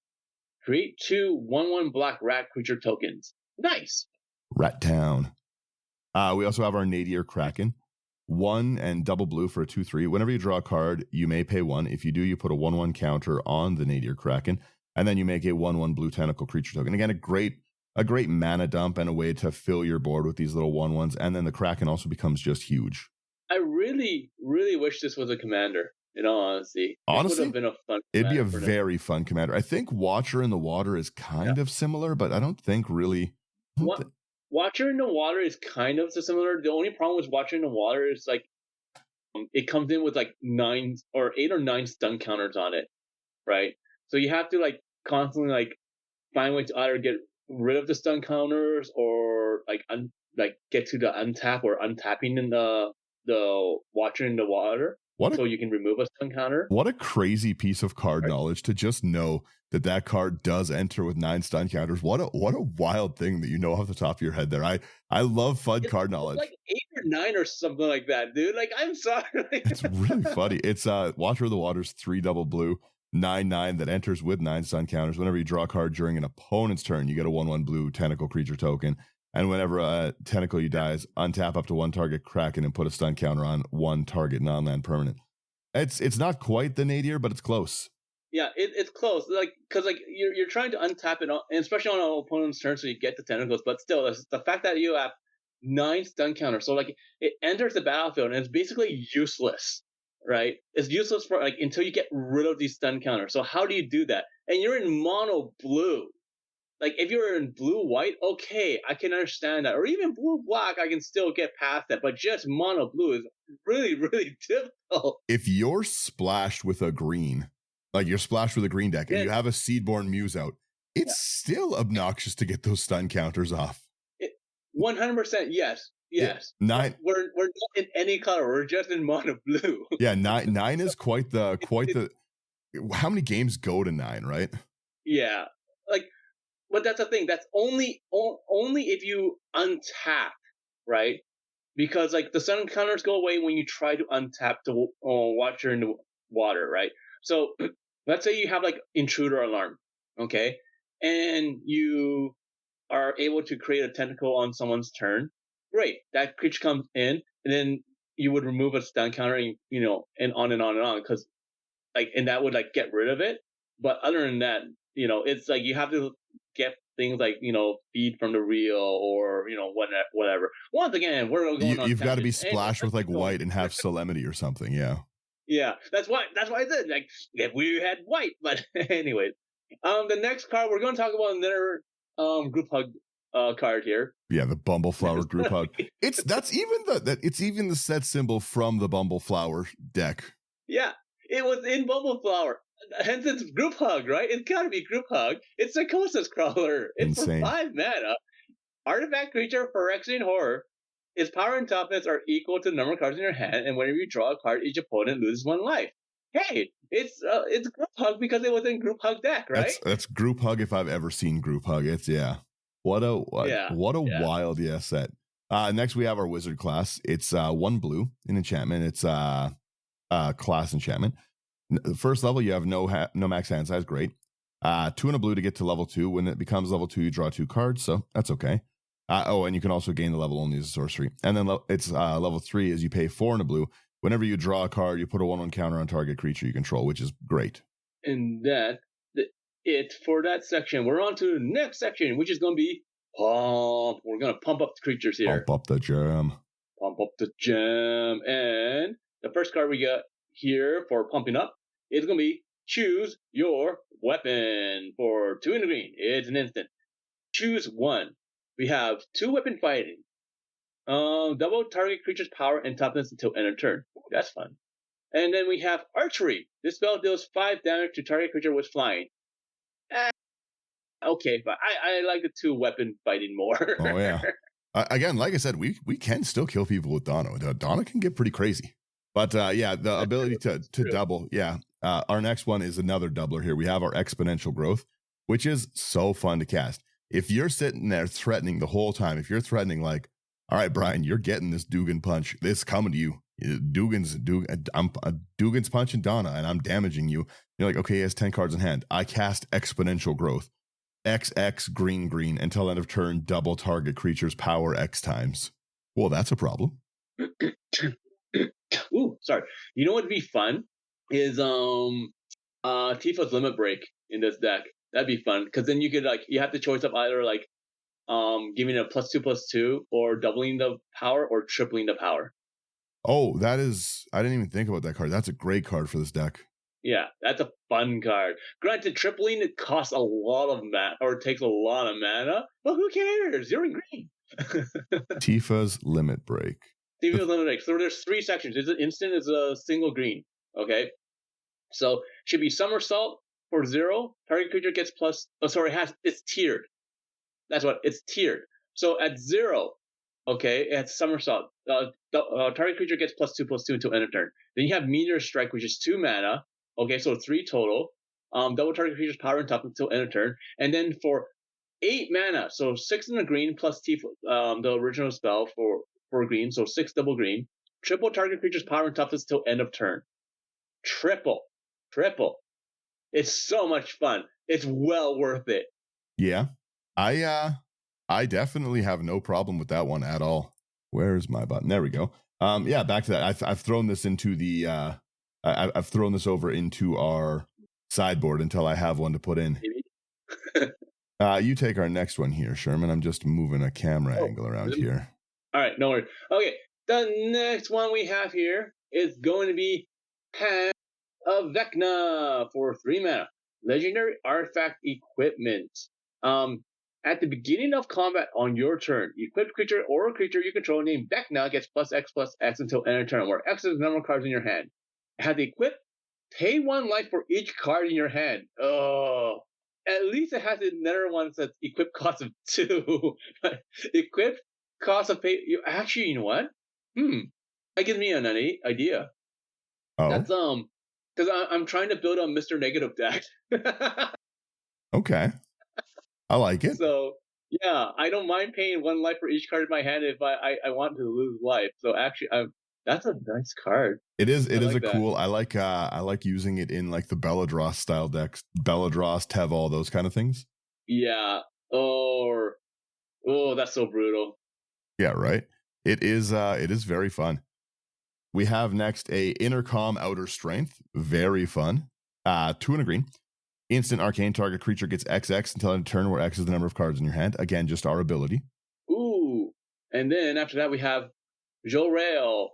create 2 1/1 black rat creature tokens. Nice. Rat Town. We also have our Nadir Kraken. 1 and double blue for a 2/3. Whenever you draw a card, you may pay 1. If you do, you put a 1/1 counter on the Nadir Kraken, and then you make a 1/1 blue tentacle creature token. Again, a great mana dump and a way to fill your board with these little 1/1s, and then the Kraken also becomes just huge. I really, really wish this was a commander, in all honesty. Honestly, would have been a fun it'd be a very fun commander. I think Watcher in the Water is kind of similar, but I don't think really... Watcher in the Water is kind of similar. The only problem with Watcher in the Water is it comes in with 8 or 9 stun counters on it, right? So you have to constantly find ways to either get rid of the stun counters or get to the untap or untapping in the Watcher in the Water. What so a you can remove a stun counter. what a crazy piece of card Right. knowledge to just know that that card does enter with 9 stun counters. What a wild thing that you know off the top of your head there. I love fun card It's like knowledge. 8 or 9 or something like that, dude. Like, I'm sorry. It's really funny. It's Watcher of the Waters, 3 double blue, 9/9 that enters with 9 stun counters. Whenever you draw a card during an opponent's turn, you get a 1/1 blue tentacle creature token. And whenever a tentacle you dies, untap up to 1 target Kraken and put a stun counter on 1 target non-land permanent. It's not quite the nadir, but it's close. Yeah, it's close. Like, because like you're trying to untap it, and especially on an opponent's turn, so you get the tentacles. But still, the fact that you have 9 stun counters, so like it enters the battlefield and it's basically useless, right? It's useless for like until you get rid of these stun counters. So how do you do that? And you're in mono blue. Like if you're in blue white, okay, I can understand that, or even blue black, I can still get past that. But just mono blue is really really difficult. If you're splashed with a green, like you're splashed with a green deck, and Yeah. you have a Seedborn Muse out, it's still obnoxious to get those stun counters off. 100%, yes. Yes. Nine, We're not in any color. We're just in mono blue. yeah, nine is quite the. How many games go to 9, right? Yeah. Like, but that's the thing. That's only if you untap, right? Because like the sun counters go away when you try to untap the Watcher in the water, right? So let's say you have like intruder alarm, okay, and you are able to create a tentacle on someone's turn. Great, that creature comes in, and then you would remove a stun counter, and, and on and on and on, because like, and that would like get rid of it. But other than that, it's like you have to get things like feed from the reel, or whatever. Once again, we're going on. You've got to be tangents. splashed with like white and have solemnity or something. Yeah. Yeah, that's why I said like if we had white. But anyways, the next card we're going to talk about another group hug card here. Yeah, the Bumbleflower group hug. It's even the set symbol from the Bumbleflower deck. Yeah, it was in Bumbleflower. Hence it's group hug, right? It's got to be group hug. It's Psychosis Crawler. It's Insane. for 5 mana. Artifact creature Phyrexian Horror. Its power and toughness are equal to the number of cards in your hand, and whenever you draw a card, each opponent loses 1 life. Hey, it's group hug because it was in group hug deck, right? That's group hug if I've ever seen group hug. It's what a wild set. Next we have our wizard class. It's 1 blue in enchantment. It's class enchantment. First level you have no max hand size. Great. 2 and a blue to get to level 2. When it becomes level 2, you draw 2 cards, so that's okay. And you can also gain the level only as a sorcery. And then it's level 3 is you pay 4 and a blue. Whenever you draw a card, you put a 1/1 counter on target creature you control, which is great. And that's it for that section. We're on to the next section, which is going to be pump. We're going to pump up the creatures here. Pump up the gem. Pump up the gem. And the first card we got here for pumping up is going to be choose your weapon for 2 in the green. It's an instant. Choose 1. We have 2 weapon fighting. Double target creature's power and toughness until end of turn. Ooh, that's fun. And then we have archery. This spell deals 5 damage to target creature with flying. Okay, but I like the 2 weapon fighting more. Oh yeah. Again, like I said, we can still kill people with Donna. Donna can get pretty crazy. But the ability to double. Yeah. Our next one is another doubler here. We have our exponential growth, which is so fun to cast. If you're sitting there threatening the whole time, if you're threatening like, all right, Brian, you're getting this Duggan punch. This coming to you. Duggan's punching Donna and I'm damaging you. You're like, okay, he has 10 cards in hand. I cast exponential growth. XX green until end of turn, double target creature's power X times. Well, that's a problem. Ooh, sorry. You know what would be fun is Tifa's Limit Break in this deck. That'd be fun because then you could you have the choice of either giving it a +2/+2 or doubling the power or tripling the power. Oh, I didn't even think about that card. That's a great card for this deck. Yeah, that's a fun card. Granted, tripling it costs a lot of mana, or it takes a lot of mana, but who cares? You're in green. Tifa's Limit Break. Tifa's Limit Break. So there's 3 sections. It's an instant, it's a single green. Okay? So should be Somersault for 0. Target creature gets it's tiered. That's what, it's tiered. So at 0, Okay, it's somersault. Target creature gets +2/+2 until end of turn. Then you have meteor strike, which is 2 mana. Okay, so 3 total. Double target creature's power and toughness until end of turn. And then for 8 mana, so 6 in the green plus T, the original spell for green, so 6 double green. Triple target creature's power and toughness till end of turn. Triple, triple. It's so much fun. It's well worth it. Yeah. I definitely have no problem with that one at all. Where's my button? There we go. Yeah, back to that. I've thrown this into the I've thrown this over into our sideboard until I have one to put in. You take our next one here, Sherman. I'm just moving a camera angle around here. All right, no worries. Okay, the next one we have here is going to be Hand of Vecna for 3 mana. Legendary artifact equipment. At the beginning of combat on your turn, equipped creature or a creature you control named Vecna gets +X/+X until end of turn, where X is the number of cards in your hand. Have the equip, pay 1 life for each card in your hand. Oh, at least it has another one that's equip cost of 2. But equip cost of pay. Actually, you know what? That gives me an idea. Oh, That's because I'm trying to build a Mr. Negative deck. okay. I like it. So yeah, I don't mind paying 1 life for each card in my hand if I want to lose life. So actually, that's a nice card. It is. It I is like a that. cool. I like using it in like the Belladross style decks, Belladross, Teval, those kind of things. Yeah. Oh, that's so brutal. Yeah, right. It is very fun. We have next a Intercom Outer Strength. Very fun. 2 and a green. Instant arcane, target creature gets XX until end of turn, where X is the number of cards in your hand. Again, just our ability. Ooh. And then after that we have Jorel.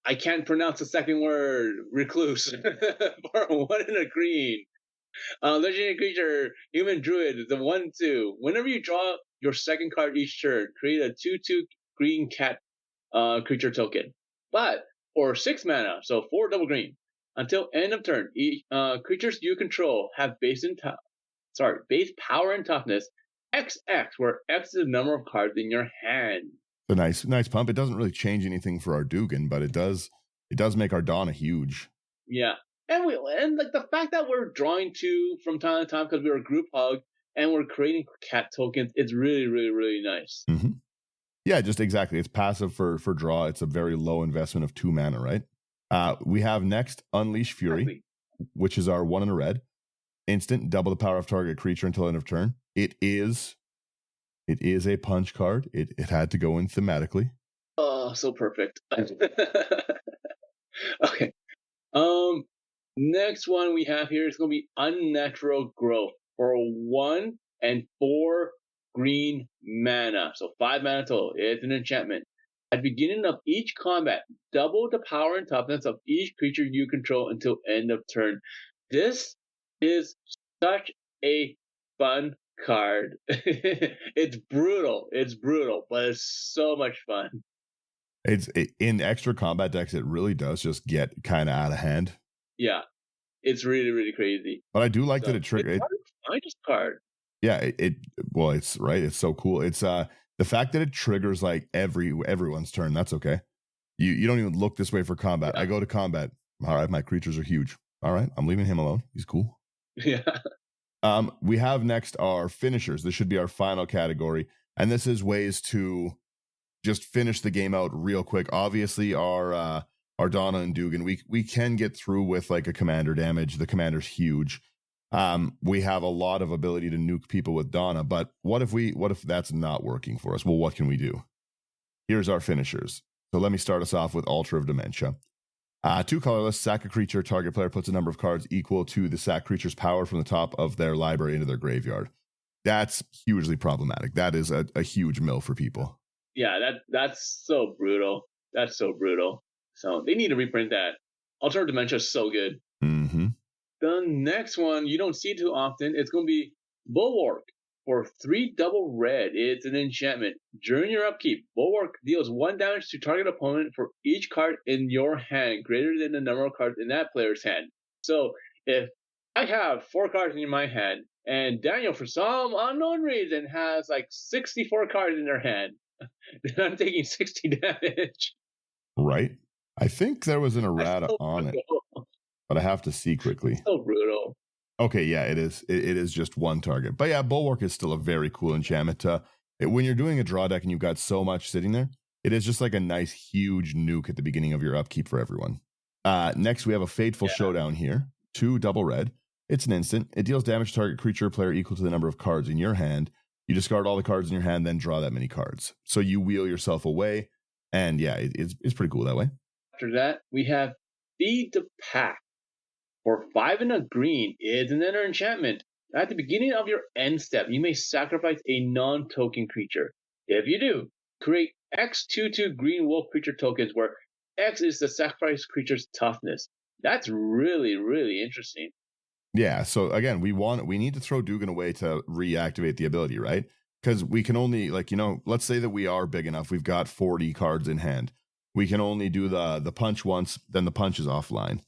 I can't pronounce the second word. Recluse. For 1 and a green. Legendary creature, human druid, the 1/2. Whenever you draw your second card each turn, create a 2/2 green cat creature token. But for 6 mana, so 4 double green. Until end of turn, creatures you control have base power and toughness XX, where X is the number of cards in your hand. A nice pump. It doesn't really change anything for our Duggan, but it does make our Donna huge. Yeah. And like the fact that we're drawing 2 from time to time because we're a group hug and we're creating cat tokens, it's really, really, really nice. Mm-hmm. Yeah, just exactly. It's passive for draw. It's a very low investment of 2 mana, right? We have next Unleash Fury, Exactly. which is our 1 and a red. Instant, double the power of target creature until end of turn. It is a punch card. It had to go in thematically. Oh, so perfect. Okay. Next one we have here is going to be Unnatural Growth for 1 and 4 green mana. So 5 mana total. It's an enchantment. At the beginning of each combat, double the power and toughness of each creature you control until end of turn. This is such a fun card. It's brutal, but it's so much fun. In extra combat decks, it really does just get kind of out of hand. Yeah, it's really, really crazy. But I do like that it triggers. Finest card. Yeah, it's right. It's so cool. It's the fact that it triggers like everyone's turn. That's okay. You don't even look this way for combat. Yeah. I go to combat. All right, my creatures are huge. All right, I'm leaving him alone. He's cool. Yeah. We have next our finishers. This should be our final category, and this is ways to just finish the game out real quick. Obviously, our Donna and Duggan, we can get through with like a commander damage. The commander's huge. We have a lot of ability to nuke people with Donna, but what if that's not working for us? Well, what can we do? Here's our finishers. So let me start us off with Altar of Dementia. 2 colorless, sack a creature, target player puts a number of cards equal to the sack creature's power from the top of their library into their graveyard. That's hugely problematic. That is a huge mill for people. Yeah, that's so brutal. That's so brutal. So they need to reprint that. Altar of Dementia is so good. Mm-hmm. The next one you don't see too often. It's going to be Bulwark for 3 double red. It's an enchantment. During your upkeep, Bulwark deals 1 damage to target opponent for each card in your hand greater than the number of cards in that player's hand. So if I have 4 cards in my hand And Daniel, for some unknown reason, has like 64 cards in their hand. Then I'm taking 60 damage. Right? I think there was an That's errata so on it, brutal. but I have to see quickly. So brutal. Okay, yeah, it is. It is just one target. But yeah, Bulwark is still a very cool enchantment. When you're doing a draw deck and you've got so much sitting there, it is just like a nice, huge nuke at the beginning of your upkeep for everyone. Next, we have a Fateful Showdown here. 2 double red. It's an instant. It deals damage to target creature or player equal to the number of cards in your hand. You discard all the cards in your hand, then draw that many cards. So you wheel yourself away. And yeah, it's pretty cool that way. After that, we have Feed the Pack. For 5 and a green, it's another enchantment. At the beginning of your end step, you may sacrifice a non-token creature. If you do, create X 2/2 green wolf creature tokens where X is the sacrifice creature's toughness. That's really, really interesting. Yeah, so again, we need to throw Duggan away to reactivate the ability, right? Because we can only, like, let's say that we are big enough, we've got 40 cards in hand. We can only do the punch once, then the punch is offline.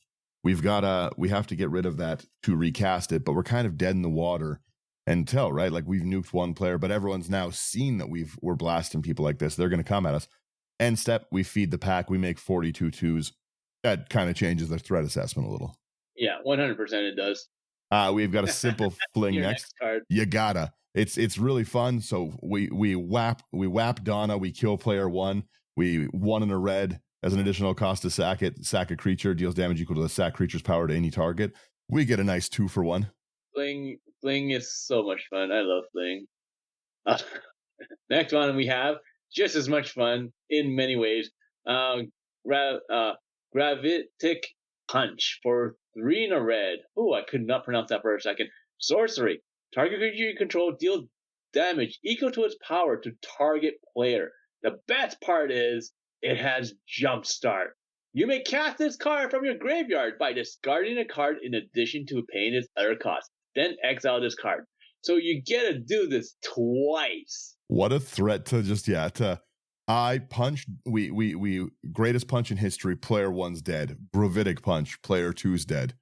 We have to get rid of that to recast it, but we're kind of dead in the water until, right? Like, we've nuked one player, but everyone's now seen that we're blasting people like this. They're going to come at us. End step, we feed the pack, we make 42 twos. That kind of changes the threat assessment a little. Yeah, 100% it does. We've got a simple fling next. Card. You gotta. It's really fun. So we whap Donna. We kill player 1. We 1 in a red as an additional cost to sack it. Sack a creature, deals damage equal to the sack creature's power to any target. We get a nice 2 for 1. Fling is so much fun. I love fling. Next one we have just as much fun in many ways. Gravitic Punch for 3 in a red. Oh, I could not pronounce that for a second. Sorcery. Target creature you control deals damage equal to its power to target player. The best part is it has Jumpstart. You may cast this card from your graveyard by discarding a card in addition to paying its other cost. Then exile this card. So you get to do this twice. What a threat to I punch. We greatest punch in history. Player 1's dead. Gravitic Punch. Player 2's dead.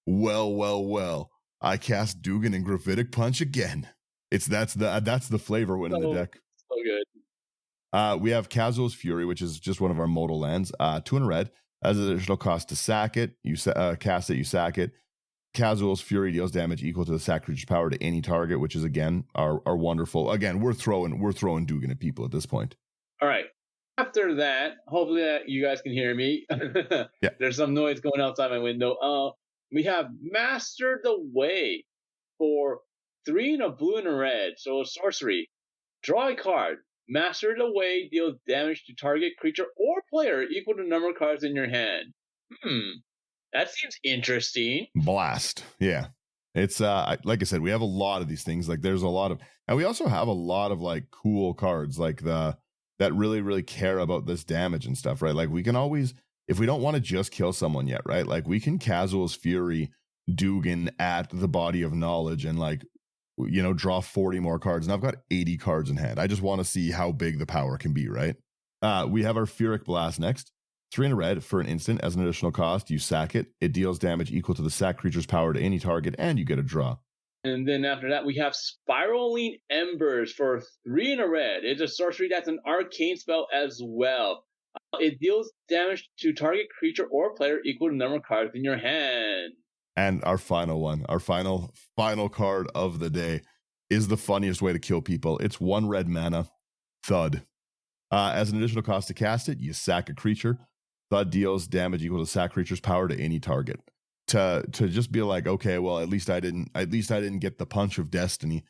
Well. I cast Duggan and Gravitic Punch again. That's the flavor win in the deck. So good. We have Kazuo's Fury, which is just one of our modal lands. 2 in a red. As an additional cost to sack it, you cast it, you sack it. Kazuo's Fury deals damage equal to the sack creature's power to any target, which is again our wonderful. Again, we're throwing Duggan at people at this point. All right. After that, hopefully you guys can hear me. Yeah. There's some noise going outside my window. We have Master the Way for 3 and a blue and a red. So a sorcery. Draw a card. Master the Way deals damage to target creature or player equal to the number of cards in your hand. That seems interesting. Blast. Yeah. It's like I said, we have a lot of these things. Like, there's a lot of, and we also have a lot of like cool cards like that really, really care about this damage and stuff, right? Like, we can always, if we don't want to just kill someone yet, right? Like, we can Kazuo's Fury Duggan at the Body of Knowledge and, like, draw 40 more cards. And I've got 80 cards in hand. I just want to see how big the power can be, right? We have our Furic Blast next. 3 in a red for an instant. As an additional cost, you sack it. It deals damage equal to the sack creature's power to any target, and you get a draw. And then after that, we have Spiraling Embers for 3 in a red. It's a sorcery that's an arcane spell as well. It deals damage to target creature or player equal to the number of cards in your hand. And our final one, our final card of the day, is the funniest way to kill people. It's 1 red mana, Thud. As an additional cost to cast it, you sack a creature. Thud deals damage equal to sack creature's power to any target. To just be like, okay, well, at least I didn't get the punch of destiny.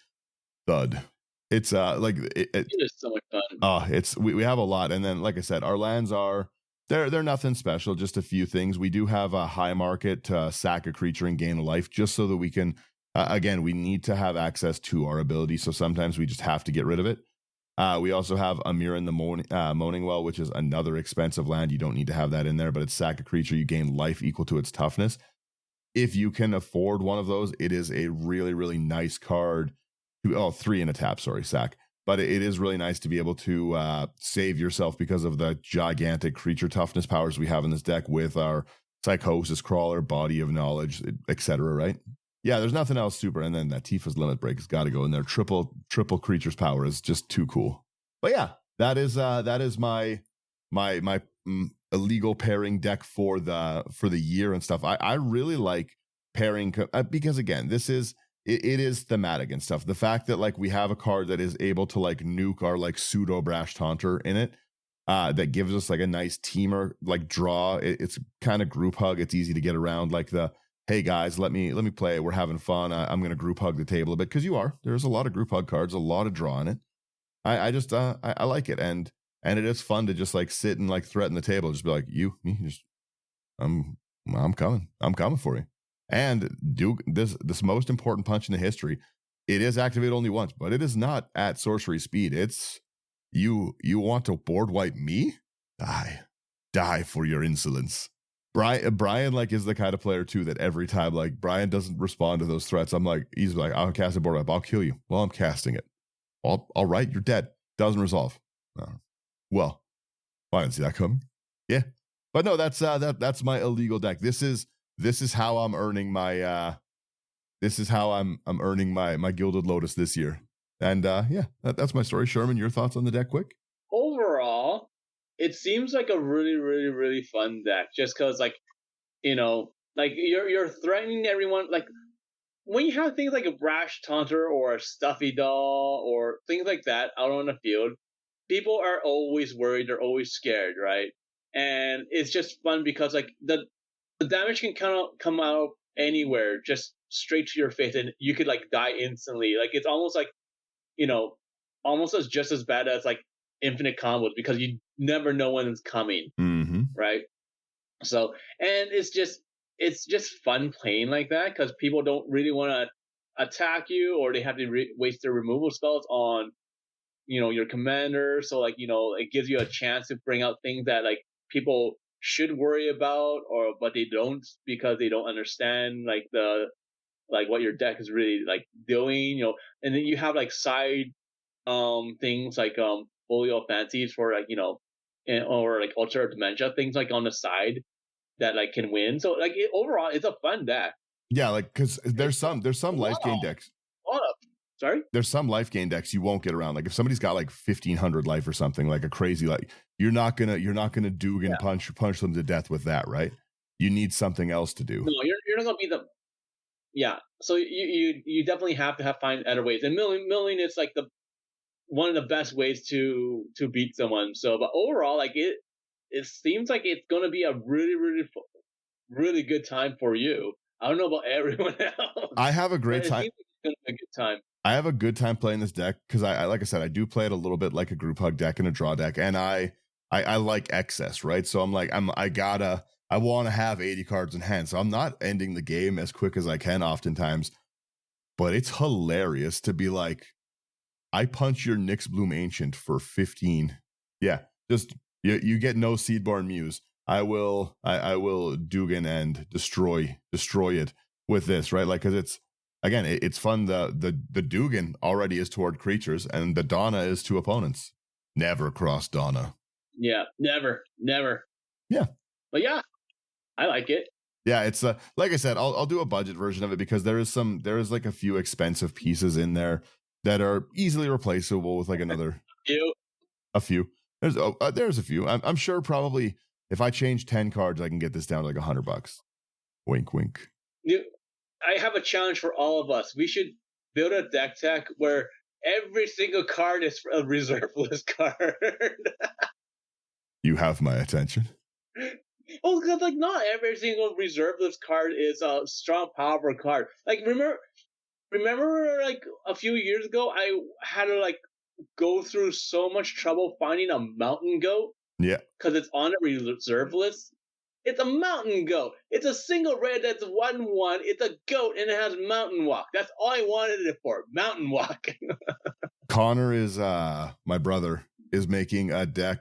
Thud. It's it is so much fun. We have a lot, and then, like I said, our lands are they're nothing special, just a few things. We do have a high market to sack a creature and gain a life, just so that we can. Again, we need to have access to our ability, so sometimes we just have to get rid of it. We also have Amir in the Moaning Well, which is another expensive land. You don't need to have that in there, but it's sack a creature, you gain life equal to its toughness. If you can afford one of those, it is a really, really nice card. 3 in a tap, sack. But it is really nice to be able to save yourself because of the gigantic creature toughness powers we have in this deck with our Psychosis Crawler, Body of Knowledge, etc., right? Yeah, there's nothing else super. And then that Tifa's Limit Break has got to go in there. Triple creature's power is just too cool. But yeah, that is my illegal pairing deck for the year and stuff. I really like pairing because again, this is it is thematic and stuff. The fact that like we have a card that is able to like nuke our like pseudo brash taunter in it, that gives us like a nice teamer like draw. It's kind of group hug. It's easy to get around. Like the hey guys, let me play. We're having fun. I'm gonna group hug the table a bit because there's a lot of group hug cards, a lot of draw in it. I just I like it, and it is fun to just like sit and like threaten the table, just be like me, just I'm coming for you, and do this most important punch in the history. It is activated only once, but it is not at sorcery speed. It's you want to board wipe me? Die for your insolence. Brian like is the kind of player too that every time like Brian doesn't respond to those threats, I'm like, he's like, I'll cast a board wipe, I'll kill you while I'm casting it. All right, you're dead. Doesn't resolve. Well, I didn't see that coming. Yeah, but no, that's my illegal deck. This is how I'm earning my I'm earning my Gilded Lotus this year. And yeah, that's my story. Sherman, your thoughts on the deck, quick? Overall, it seems like a really, really, really fun deck. Just because, like, like you're threatening everyone. Like when you have things like a brash taunter or a stuffy doll or things like that out on the field, people are always worried. They're always scared, right? And it's just fun because like the damage can come out anywhere, just straight to your face, and you could like die instantly. Like it's almost like almost as just as bad as like infinite combos because you never know when it's coming, right? So, and it's just fun playing like that because people don't really want to attack you, or they have to waste their removal spells on your commander. So like it gives you a chance to bring out things that like people should worry about, but they don't because they don't understand like what your deck is really like doing. And then you have like side things like folio fancies for like or like ultra dementia things like on the side that like can win. So like overall, it's a fun deck. Yeah, like because there's some life gain decks. Sorry? There's some life gain decks you won't get around. Like if somebody's got like 1,500 life or something, like a crazy like you're not gonna Duggan punch them to death with that, right? You need something else to do. No, you're not gonna be the So you definitely have to find other ways. And milling is like one of the best ways to beat someone. So, but overall, like it seems like it's gonna be a really, really, really good time for you. I don't know about everyone else. I have a great time. It's gonna be a good time. I have a good time playing this deck because I like I said, I do play it a little bit like a group hug deck and a draw deck, and I like excess, right? So I'm like I want to have 80 cards in hand, so I'm not ending the game as quick as I can oftentimes. But it's hilarious to be like, I punch your Nyx Bloom Ancient for 15. Yeah, just you get no Seedborn Muse. I will Duggan and destroy it with this, right? Like, because it's fun. The Duggan already is toward creatures, and the Donna is to opponents. Never cross Donna. Yeah, never. Yeah, but yeah, I like it. Yeah, it's like I said, I'll do a budget version of it because there is like a few expensive pieces in there that are easily replaceable with like another a few. There's a few. I'm sure probably if I change 10 cards, I can get this down to like $100. Wink, wink. I have a challenge for all of us. We should build a deck tech where every single card is a reserve list card. You have my attention. Well, because like not every single reserve list card is a strong, powerful card. Like remember like a few years ago, I had to like go through so much trouble finding a mountain goat. Yeah, because it's on a reserve list. It's a mountain goat. It's a single red that's 1/1. It's a goat and it has mountain walk. That's all I wanted it for. Mountain walk. Connor is my brother is making a deck.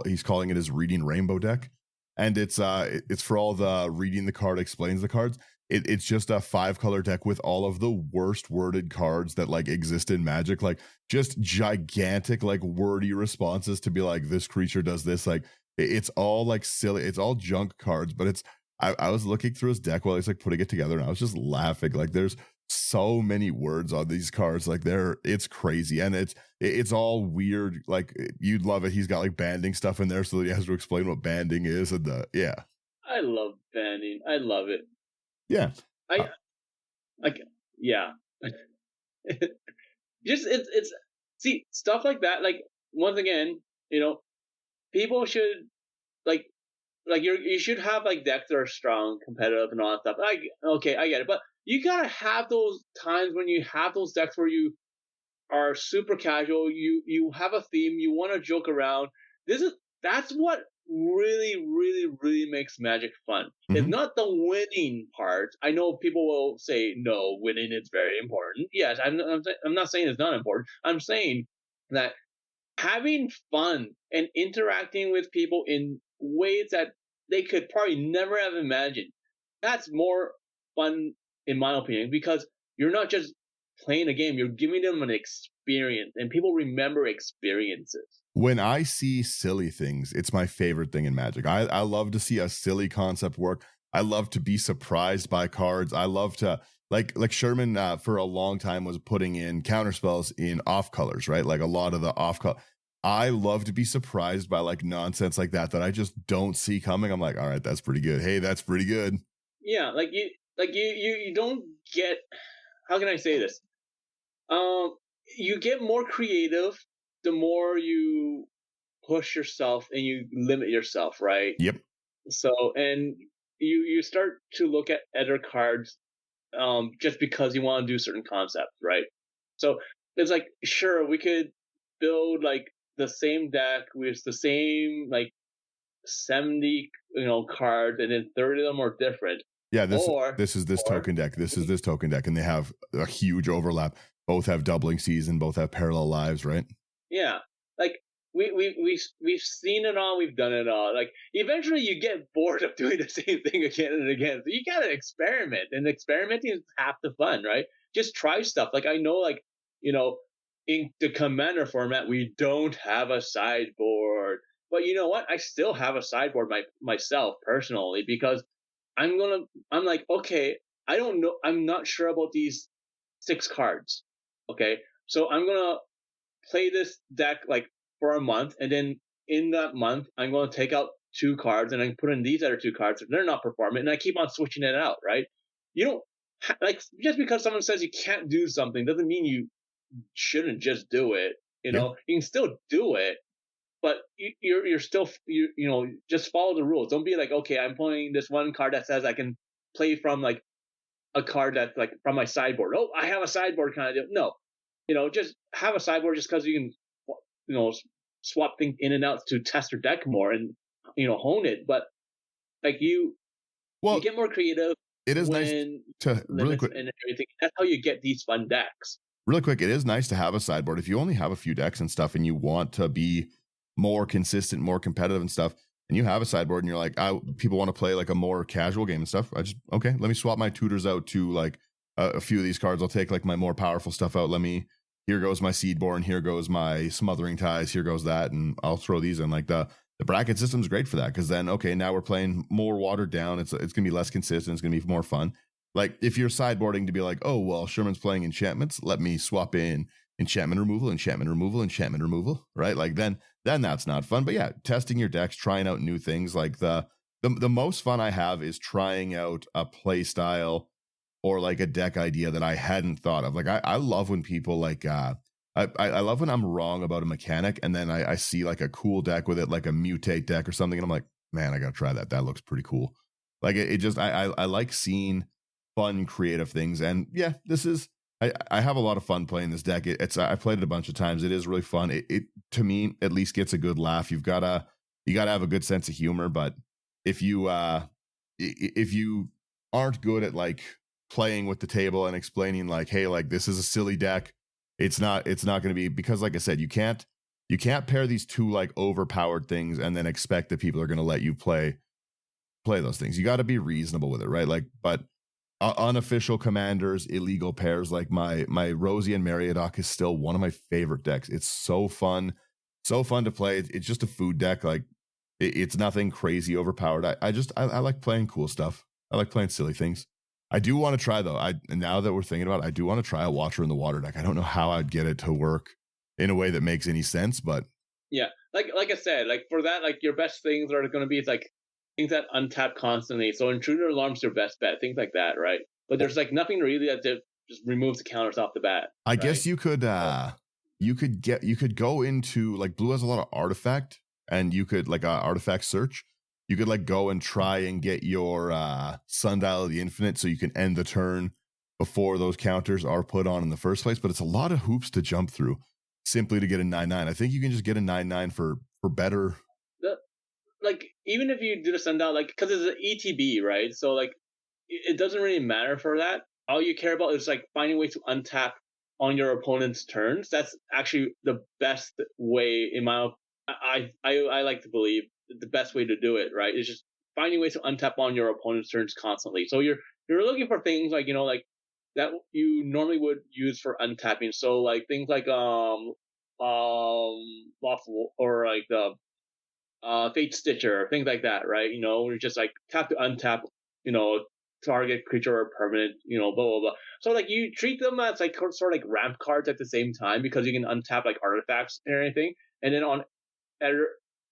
He's calling it his Reading Rainbow deck. And it's for all the reading the card explains the cards. It's just a 5-color deck with all of the worst worded cards that like exist in Magic, like just gigantic like wordy responses to be like this creature does this. Like it's all like silly. It's all junk cards, but I was looking through his deck while he's like putting it together, and I was just laughing. Like, there's so many words on these cards. Like, it's crazy, and it's all weird. Like, you'd love it. He's got like banding stuff in there, so he has to explain what banding is, and yeah, I love banding. I love it. yeah. I like, yeah. Just it's see stuff like that. Like, once again, people should like you should have like decks that are strong, competitive, and all that stuff. Okay, I get it, but you gotta have those times when you have those decks where you are super casual. You have a theme. You want to joke around. That's what really, really, really makes Magic fun. It's Mhm. not the winning part. I know people will say no, winning is very important. Yes, I'm not saying it's not important. I'm saying that having fun and interacting with people in ways that they could probably never have imagined. That's more fun, in my opinion, because you're not just playing a game, you're giving them an experience, and people remember experiences. When I see silly things, it's my favorite thing in Magic. I love to see a silly concept work. I love to be surprised by cards. I love to like Sherman for a long time was putting in counter spells in off colors, right? Like a lot of the off color. I love to be surprised by like nonsense like that I just don't see coming. I'm like, all right, that's pretty good. Hey, that's pretty good. Yeah, you don't get, how can I say this? Um, you get more creative the more you push yourself and you limit yourself, right? Yep. So, and you start to look at other cards just because you want to do certain concepts, right? So it's like, sure, we could build like the same deck with the same like 70 cards, and then 30 of them are different. Yeah, Or this is this or token deck. This is this token deck, and they have a huge overlap. Both have doubling season, both have parallel lives, right? yeah, like we've seen it all, we've done it all. Like, eventually you get bored of doing the same thing again and again. So you gotta experiment, and experimenting is half the fun, right? Just try stuff. Like, I know, like, you know, in the commander format, we don't have a sideboard. But you know what? I still have a sideboard myself personally, because I'm like, okay, I don't know, I'm not sure about these 6 cards. Okay. So I'm gonna play this deck like for a month, and then in that month I'm going to take out 2 cards and I can put in these other 2 cards. They're not performing, and I keep on switching it out. Right? You don't like, just because someone says you can't do something doesn't mean you shouldn't just do it. Yeah. You can still do it, but you're still just follow the rules. Don't be like, okay, I'm playing this one card that says I can play from like a card that's like from my sideboard. Oh, I have a sideboard kind of deal. No, just have a sideboard just because you can, swap things in and out to test your deck more and hone it. But like, you Well, get more creative it is nice when to really limits quick. and everything. That's how you get these fun decks. Really quick, it is nice to have a sideboard. If you only have a few decks and stuff and you want to be more consistent, more competitive and stuff, and you have a sideboard and you're like, people want to play like a more casual game and stuff. Okay, let me swap my tutors out to like a few of these cards. I'll take like my more powerful stuff out. Here goes my Seedborn, here goes my Smothering Ties, here goes that, and I'll throw these in. Like the bracket system is great for that, because then, okay, now we're playing more watered down. It's going to be less consistent. It's going to be more fun. Like, if you're sideboarding to be like, oh, well, Sherman's playing enchantments, let me swap in enchantment removal, enchantment removal, enchantment removal, right? Like, then that's not fun. But yeah, testing your decks, trying out new things. Like the most fun I have is trying out a play style or like a deck idea that I hadn't thought of. Like, I love when people like I love when I'm wrong about a mechanic and then I see like a cool deck with it, like a mutate deck or something, and I'm like, man, I gotta try that. That looks pretty cool. Like, it just I like seeing fun, creative things. And yeah, I have a lot of fun playing this deck. I played it a bunch of times. It is really fun. It to me at least gets a good laugh. You gotta have a good sense of humor. But if you aren't good at like playing with the table and explaining like, hey, like, this is a silly deck, it's not going to be, because like I said, you can't pair these two like overpowered things and then expect that people are going to let you play those things. You got to be reasonable with it, right? Like, but unofficial commanders, illegal pairs, like my Rosie and Mariodoc is still one of my favorite decks. It's so fun to play. It's just a food deck. Like, It's nothing crazy overpowered. I like playing cool stuff. I like playing silly things. I do want to try though. Now that we're thinking about it, I do want to try a Watcher in the Water deck. I don't know how I'd get it to work in a way that makes any sense, but yeah, like I said, like for that, like your best things are going to be like things that untap constantly. So Intruder Alarm's your best bet, things like that, right? But there's like nothing really that just removes the counters off the bat. I guess you could go into like blue has a lot of artifact, and you could like artifact search. You could like go and try and get your Sundial of the Infinite so you can end the turn before those counters are put on in the first place. But it's a lot of hoops to jump through simply to get a 9/9. I think you can just get a 9/9 for better. Like even if you do the Sundial, like because it's an ETB, right? So like it doesn't really matter for that. All you care about is like finding ways to untap on your opponent's turns. That's actually the best way in my I like to believe the best way to do it, right? Is just finding ways to untap on your opponent's turns constantly. So you're looking for things like like that you normally would use for untapping. So like things like lawful or like the Fate Stitcher, things like that, right? You're just like tap to untap, target creature or permanent, blah blah blah. So like you treat them as like sort of like ramp cards at the same time because you can untap like artifacts and everything, and then on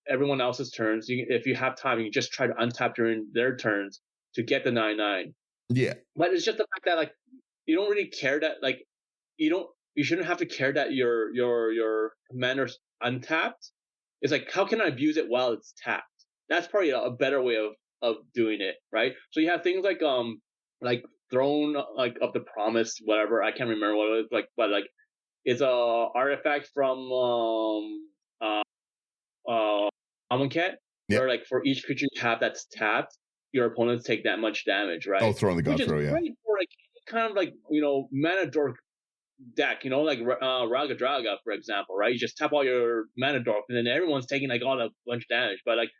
everyone else's turns, if you have time, you can just try to untap during their turns to get the 9/9. Yeah, but it's just the fact that like you don't really care that like you shouldn't have to care that your commander's untapped. It's like how can I abuse it while it's tapped? That's probably a better way of doing it, right? So you have things like Throne like of the Promise, whatever. I can't remember what it was like, but like it's a artifact from Amonkhet, where like for each creature you have that's tapped, your opponents take that much damage, right? Oh, throwing the god throw, yeah. Great for like kind of like mana dork deck, like Raga Draga, for example, right? You just tap all your mana dork, and then everyone's taking like all a bunch of damage. But like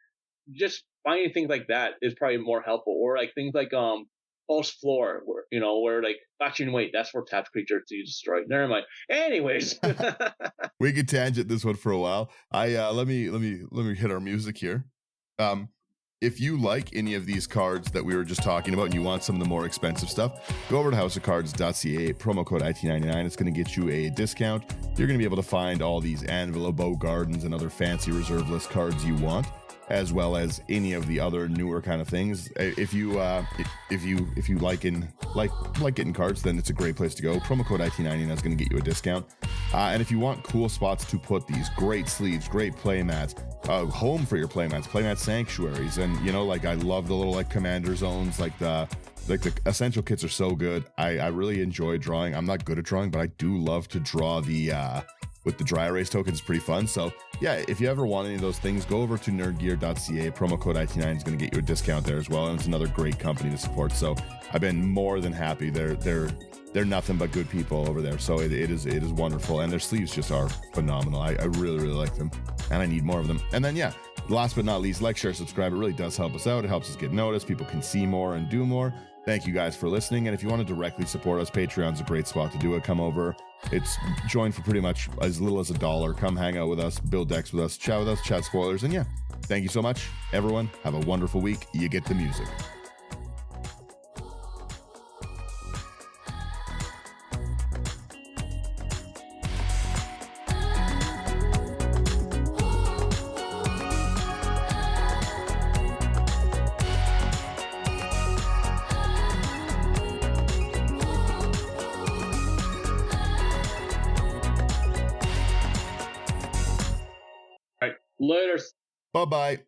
just finding things like that is probably more helpful, or like things like False Floor, where like actually wait, that's for tapped creature to destroy. Never mind. Anyways, we could tangent this one for a while. Let me hit our music here. If you like any of these cards that we were just talking about and you want some of the more expensive stuff, go over to houseofcards.ca, promo code IT99. It's going to get you a discount. You're going to be able to find all these Anvil, Bow Gardens, and other fancy reserve list cards you want, as well as any of the other newer kind of things. If you like getting cards, then it's a great place to go. Promo code IT99 is going to get you a discount. And if you want cool spots to put these, great sleeves, great play mats, home for your play mat sanctuaries, and like I love the little like commander zones, like the essential kits are so good. I really enjoy drawing. I'm not good at drawing, but I do love to draw with the dry erase tokens. Pretty fun. So yeah, if you ever want any of those things, go over to nerdgear.ca. Promo code IT9 is going to get you a discount there as well, and it's another great company to support. So I've been more than happy. They're nothing but good people over there. So it is wonderful, and their sleeves just are phenomenal. I really like them, and I need more of them. And then yeah, last but not least, like, share, subscribe. It really does help us out. It helps us get noticed. People can see more and do more. Thank you guys for listening. And if you want to directly support us, Patreon's a great spot to do it. Come over. It's join for pretty much as little as $1. Come hang out with us, build decks with us, chat spoilers. And yeah, thank you so much, everyone. Have a wonderful week. You get the music. Later. Bye-bye.